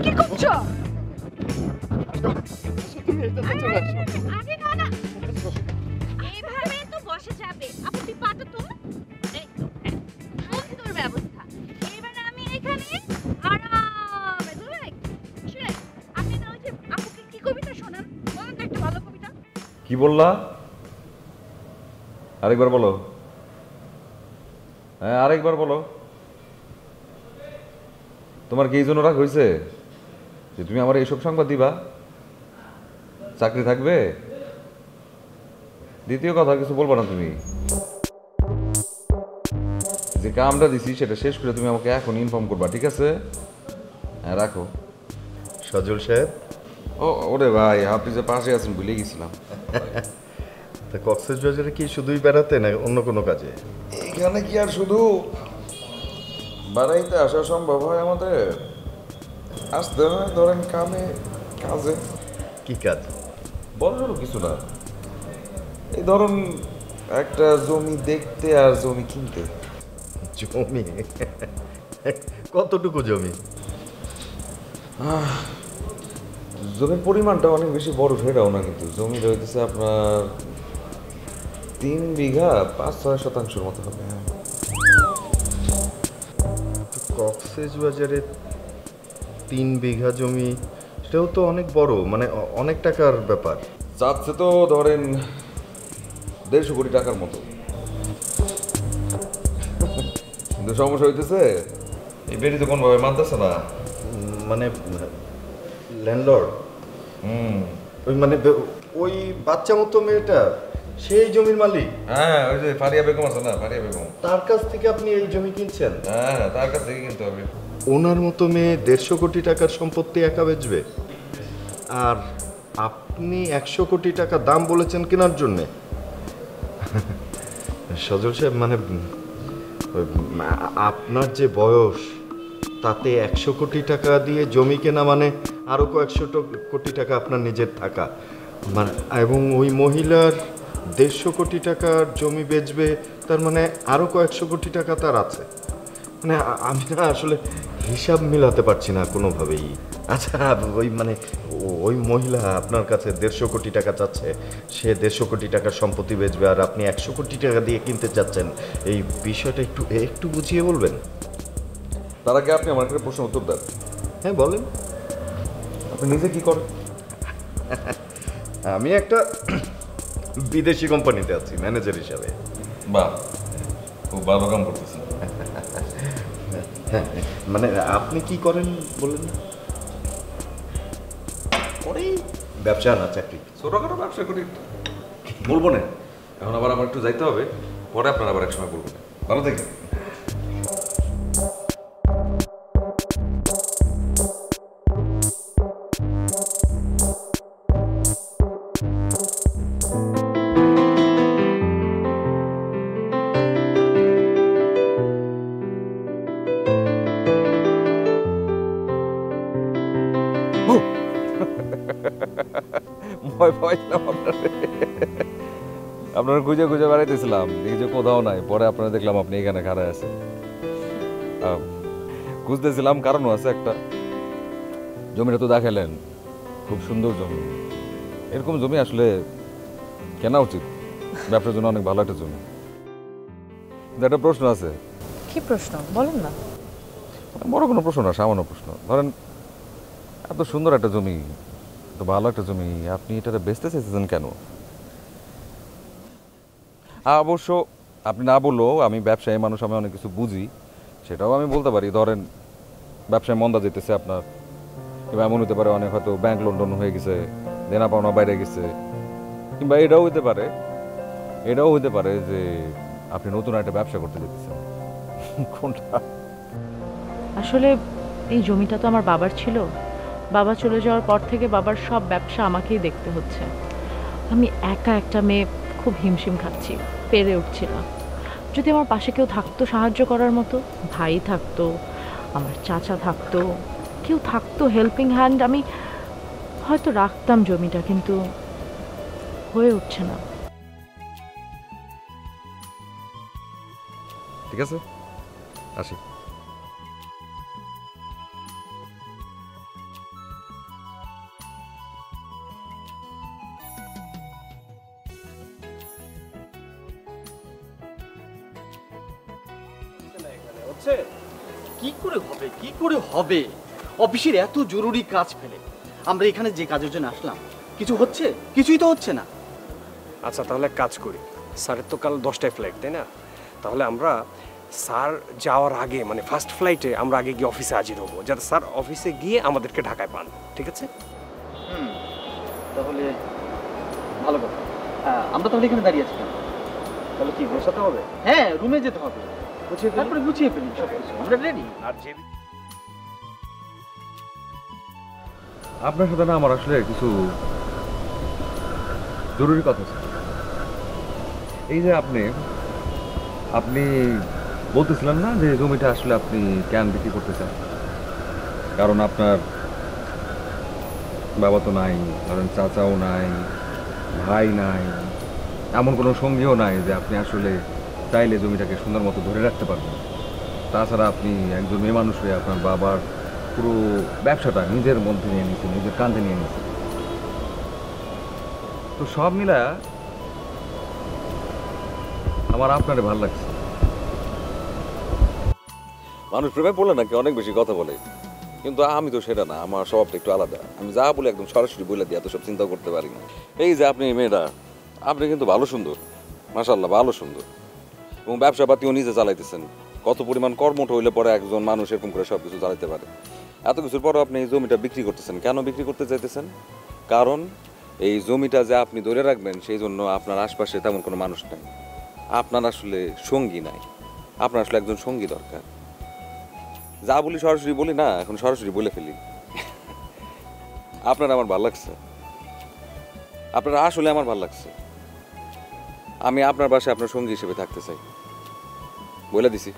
কি করছো? আরে না না, এইভাবে তো বসে যাবে। আপনি পাটা তো সুন্দর ব্যবস্থা। এবার আমি এখানে আরামে দুলাই শুনে আপনি না ওই যে আপুকে কি কবিতা শোনান, বলেন তো একটা ভালো কবিতা। কি বললা? আরেকবার বলো। হ্যাঁ আরেকবার বলো। তোমার কি এই জন্য রাগ হয়েছে যে তুমি আমার এইসব সংবাদ দিবা? চাকরি থাকবে? দ্বিতীয় কথা কিছু বলবো না তুমি। যে কামটা দিছি সেটা শেষ করে তুমি আমাকে এখন ইনফর্ম করবা, ঠিক আছে? হ্যাঁ রাখো। সজল সাহেব। ও ওরে ভাই, আপনি যে পাশে আছেন ভুলে গেছিলাম। তা কক্সবাজারে কি শুধুই বেড়াতে না অন্য কোনো কাজে? এখানে কি আর শুধু বাড়াইতে আসা সম্ভব হয় আমাদের? আসতে হয় ধরেন কামে কাজে। কি কাজ? বড় কিছু না, এই ধরুন একটা জমি দেখতে আর জমি কিনতে। জমি? কতটুকু জমি? জমির পরিমাণটা অনেক বেশি বড় সেটাও না, কিন্তু জমি রয়েছে আপনার 3 বিঘা 5-6 শতাংশের মতো হবে। কক্সবাজারে 3 বিঘা জমি, সেটাও তো অনেক বড়, মানে অনেক টাকার ব্যাপার। চাচ্ছে তো ধরেন 150 কোটি টাকার মতো, কিন্তু সমস্যা হইতেছে এই বেটি তো কোনোভাবে মানতেছে না। মানে ল্যান্ডলর্ড, ওই মানে ওই বাচ্চা মতো মেয়েটা সেই জমির মালিক? হ্যাঁ, ওই যে ফারিয়া বেগম আছে না, ফারিয়া বেগম, তার কাছ থেকে আপনি এই জমি কিনছেন? হ্যাঁ, তার কাছ থেকে কিনতে হবে। ওনার মতো মেয়ে 150 কোটি টাকার সম্পত্তি একা বেচবে, আর আপনি 100 কোটি টাকা দাম বলেছেন কেনার জন্যে? সজল সাহেব, মানে আপনার যে বয়স, তাতে 100 কোটি টাকা দিয়ে জমি কেনা মানে আরও কয়েকশো কোটি টাকা আপনার নিজের থাকা, মানে এবং ওই মহিলার 150 কোটি টাকার জমি বেচবে, তার মানে আরও কয়েকশো কোটি টাকা তার আছে। মানে আমি না আসলে হিসাব মিলাতে পারছি না কোনোভাবেই। আচ্ছা, ওই মানে ওই মহিলা আপনার কাছে 150 কোটি টাকা চাচ্ছে, সে 150 কোটি টাকার সম্পত্তি বেচবে, আর আপনি 100 কোটি টাকা দিয়ে কিনতে চাচ্ছেন, এই বিষয়টা একটু বুঝিয়ে বলবেন? তার আগে আপনি আমার একটা প্রশ্ন উত্তর দেন। হ্যাঁ, বলেন। আপনি নিজে কি করেন? আমি একটা বিদেশি কোম্পানিতে আছি ম্যানেজার হিসাবে। বাহ, খুব ভালো কাম করতেছেন। মানে আপনি কি করেন বলেন? ওই ব্যবসা না চাকরি? ছোটখাটো ব্যবসা করি। বলবো না এখন, আবার আমার একটু যাইতে হবে, পরে আপনার আবার এক সময় বলবো। ভালো থেকে। আপনারা খুঁজে খুঁজে বেড়াইতেছিলাম, দেখি যে কোথাও নাই, পরে আপনারা দেখলাম আপনি এখানে খাড়ায় আছেন। খুঁজতেছিলাম, কারণও আছে একটা। জমিটা তো দেখালেন, খুব সুন্দর জমি। এরকম জমি আসলে কেনা উচিত, ব্যবসার জন্য অনেক ভালো একটা জমি। একটা প্রশ্ন আছে। কি প্রশ্ন বলেন না? বড় কোনো প্রশ্ন না, সামান্য প্রশ্ন। ধরেন এত সুন্দর একটা জমি, এত ভালো একটা জমি, আপনি এটা বেচতে চাইছেন কেন? অবশ্য আপনি না বললেও আমি ব্যবসায়ী মানুষ, আমি অনেক কিছু বুঝি, সেটাও আমি বলতে পারি। ধরেন ব্যবসায় মন্দা যেতেছে আপনার, কিংবা এমন হতে পারে অনেক হয়তো ব্যাংক লোন হয়ে গেছে, দেনা পাওনা বাইরে গেছে, কিংবা এটাও হতে পারে যে আপনি নতুন একটা ব্যবসা করতে যেতেছেন। কোনটা? আসলে এই জমিটা তো আমার বাবার ছিল। বাবা চলে যাওয়ার পর থেকে বাবার সব ব্যবসা আমাকেই দেখতে হচ্ছে। আমি একা একটা মেয়ে, খুব হিমশিম খাচ্ছি, পেরে উঠছি না। যদি আমার পাশে কেউ থাকতো সাহায্য করার মতো, ভাই থাকতো, আমার চাচা থাকতো, কেউ থাকতো হেল্পিং হ্যান্ড, আমি হয়তো রাখতাম জমিটা, কিন্তু হয়ে উঠছে না। ঠিক আছে, আসি। কি করে হবে? অফিসের এত জরুরি কাজ ফেলে আমরা এখানে যে কাজের জন্য আসলাম, কিছু হচ্ছে? কিছুই তো হচ্ছে না। আচ্ছা, তাহলে এক কাজ করি। স্যারের তো কাল 10টায় ফ্লাইট, তাই না? তাহলে আমরা স্যার যাওয়ার আগে, মানে ফার্স্ট ফ্লাইটে আমরা আগে গিয়ে অফিসে হাজির হবো, যাতে স্যার অফিসে গিয়ে আমাদেরকে ঢাকায় পান। ঠিক আছে? তাহলে ভালো কথা। আমরা তাহলে এখানে দাঁড়িয়ে আছি কেন? তাহলে কি বসাতে হবে? হ্যাঁ, রুমে যেতে হবে, তারপরে গুছিয়ে ফেলি সব কিছু। আমরা রেডি। আর যে আপনার সাথে না আমার আসলে কিছু জরুরি কথা ছিল। এই যে আপনি বলতেছিলেন না যে জমিটা আসলে আপনি কেন বিক্রি করতে চান? কারণ আপনার বাবা তো নাই, ধরেন চাচাও নাই, ভাই নাই, এমন কোনো সঙ্গীও নাই যে আপনি আসলে চাইলে জমিটাকে সুন্দর মতো ধরে রাখতে পারবেন। তাছাড়া আপনি একজন মেয়ে মানুষ হয়ে আপনার বাবার পুরো ব্যবসাটা নিজের মধ্যে নিয়ে নিয়েছেন, নিজের কাঁধে নিয়ে নিয়েছেন। তো সব মিলা আমার আপনারে ভালো লাগছে। মানুষ প্রেমে পড়লে নাকি অনেক বেশি কথা বলে, কিন্তু আমি তো সেটা না, আমার স্বভাবটা একটু আলাদা। আমি যা বলে একদম সরাসরি বলে দিই, এত সব চিন্তা করতে পারি না। এই যে আপনি মেয়েটা, আপনি কিন্তু ভালো সুন্দর, মাশাআল্লাহ ভালো সুন্দর, এবং ব্যবসা পাতিও নিজে চালাইতেছেন। কত পরিমাণ কর্মঠ হইলে পরে একজন মানুষ এরকম করে সব কিছু চালাইতে পারে। এত কিছুর পরও আপনি এই জমিটা বিক্রি করতেছেন, কেন বিক্রি করতে চাইতেছেন? কারণ এই জমিটা যে আপনি ধরে রাখবেন সেই জন্য আপনার আশপাশে তেমন কোনো মানুষ নাই, আপনার আসলে সঙ্গী নাই, আপনার আসলে একজন সঙ্গী দরকার। যা বলি সরাসরি বলি না, এখন সরাসরি বলে ফেলি। আপনার আমার ভালো লাগছে, আপনার আসলে আমার ভালো লাগছে। আমি আপনার বাসায় আপনার সঙ্গী হিসেবে থাকতে চাই, বলে দিছি।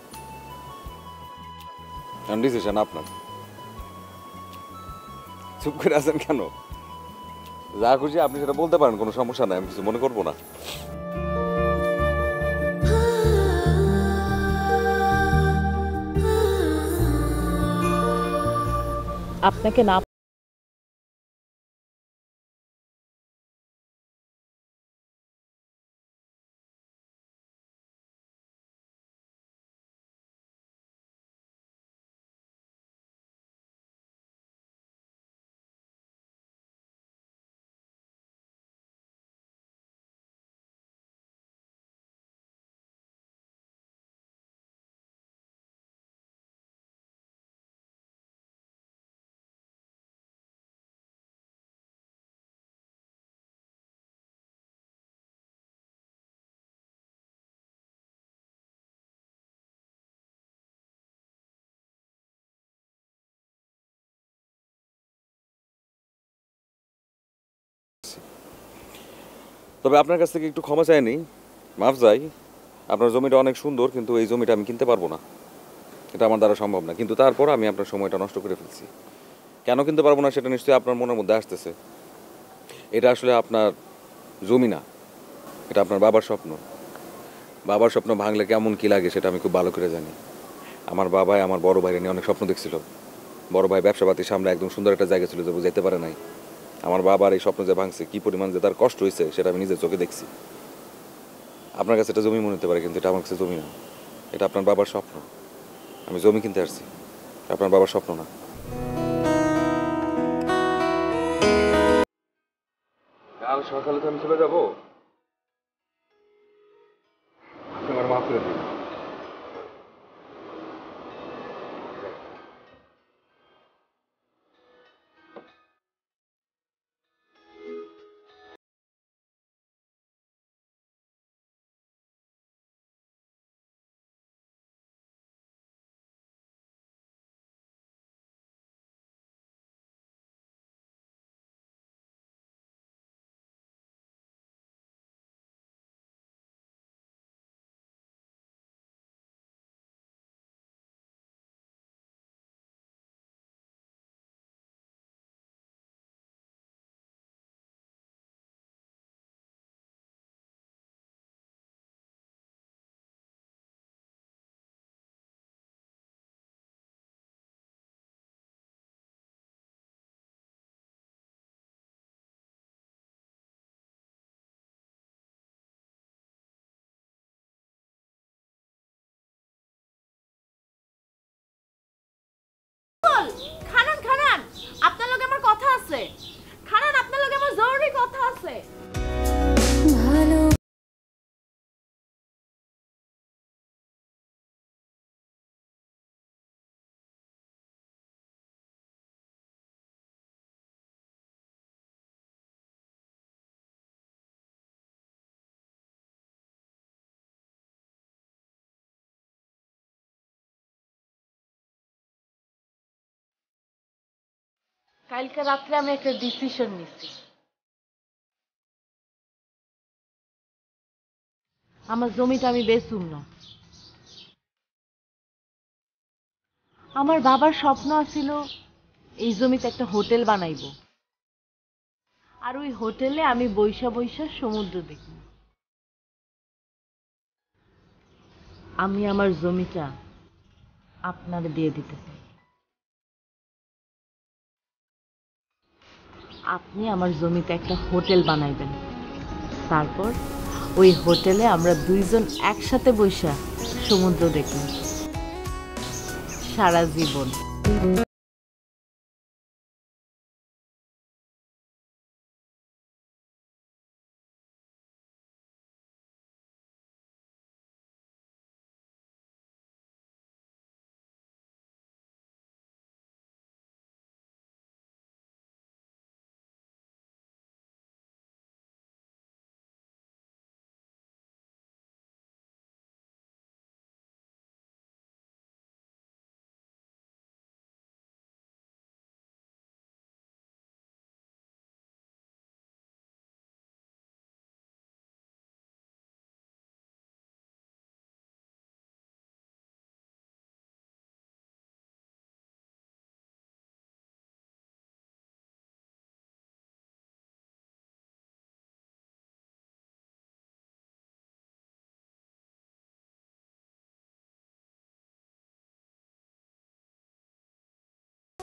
ডিসিশন আপনার। চুপ করে আছেন কেন? যা খুশি আপনি সেটা বলতে পারেন, কোনো সমস্যা নাই, আমি কিছু মনে করবো না। আপনাকে না তবে আপনার কাছ থেকে একটু ক্ষমা চাইনি, মাফ চাই। আপনার জমিটা অনেক সুন্দর, কিন্তু এই জমিটা আমি কিনতে পারবো না, এটা আমার দ্বারা সম্ভব না। কিন্তু তারপর আমি আপনার সময়টা নষ্ট করে ফেলছি। কেন কিনতে পারবো না সেটা নিশ্চয়ই আপনার মনের মধ্যে আসতেছে। এটা আসলে আপনার জমি না, এটা আপনার বাবার স্বপ্ন। বাবার স্বপ্ন ভাঙলে কেমন কী লাগে সেটা আমি খুব ভালো করে জানি। আমার বাবাই আমার বড় ভাইরে নিয়ে অনেক স্বপ্ন দেখছিল। বড় ভাই ব্যবসাপাতির সামনে একদম সুন্দর একটা জায়গা ছিল, যে যেতে পারে নাই। আমার বাবার এই স্বপ্ন যে ভাঙছে, কী পরিমাণ যে তার কষ্ট হয়েছে সেটা আমি নিজের চোখে দেখছি। আপনার কাছে এটা জমি মনে হতে পারে, কিন্তু এটা আমার কাছে জমি না, এটা আপনার বাবার স্বপ্ন। আমি জমি কিনতে আসছি, আপনার বাবার স্বপ্ন না। কাল সকালে তো আমি চলে যাবো, আমার মাফ করে দিন। খানান খানান, আপনার লগে আমার কথা আছে। খানান, আপনার লগে আমার জরুরি কথা আছে। ভালো কালকে রাত্রে আমি একটা ডিসিশন নিছি। আমার জমিটা আমি বেচুম না। আমার বাবার স্বপ্ন ছিল এই জমিতে একটা হোটেল বানাইব, আর ওই হোটেলে আমি বৈশা বৈশা সমুদ্র দেখব। আমি আমার জমিটা আপনার দিয়ে দিতে চাই। আপনি আমার জমিতে একটা হোটেল বানাইবেন, তারপর ওই হোটেলে আমরা দুইজন একসাথে বৈশা সমুদ্র দেখব। সারা জীবন।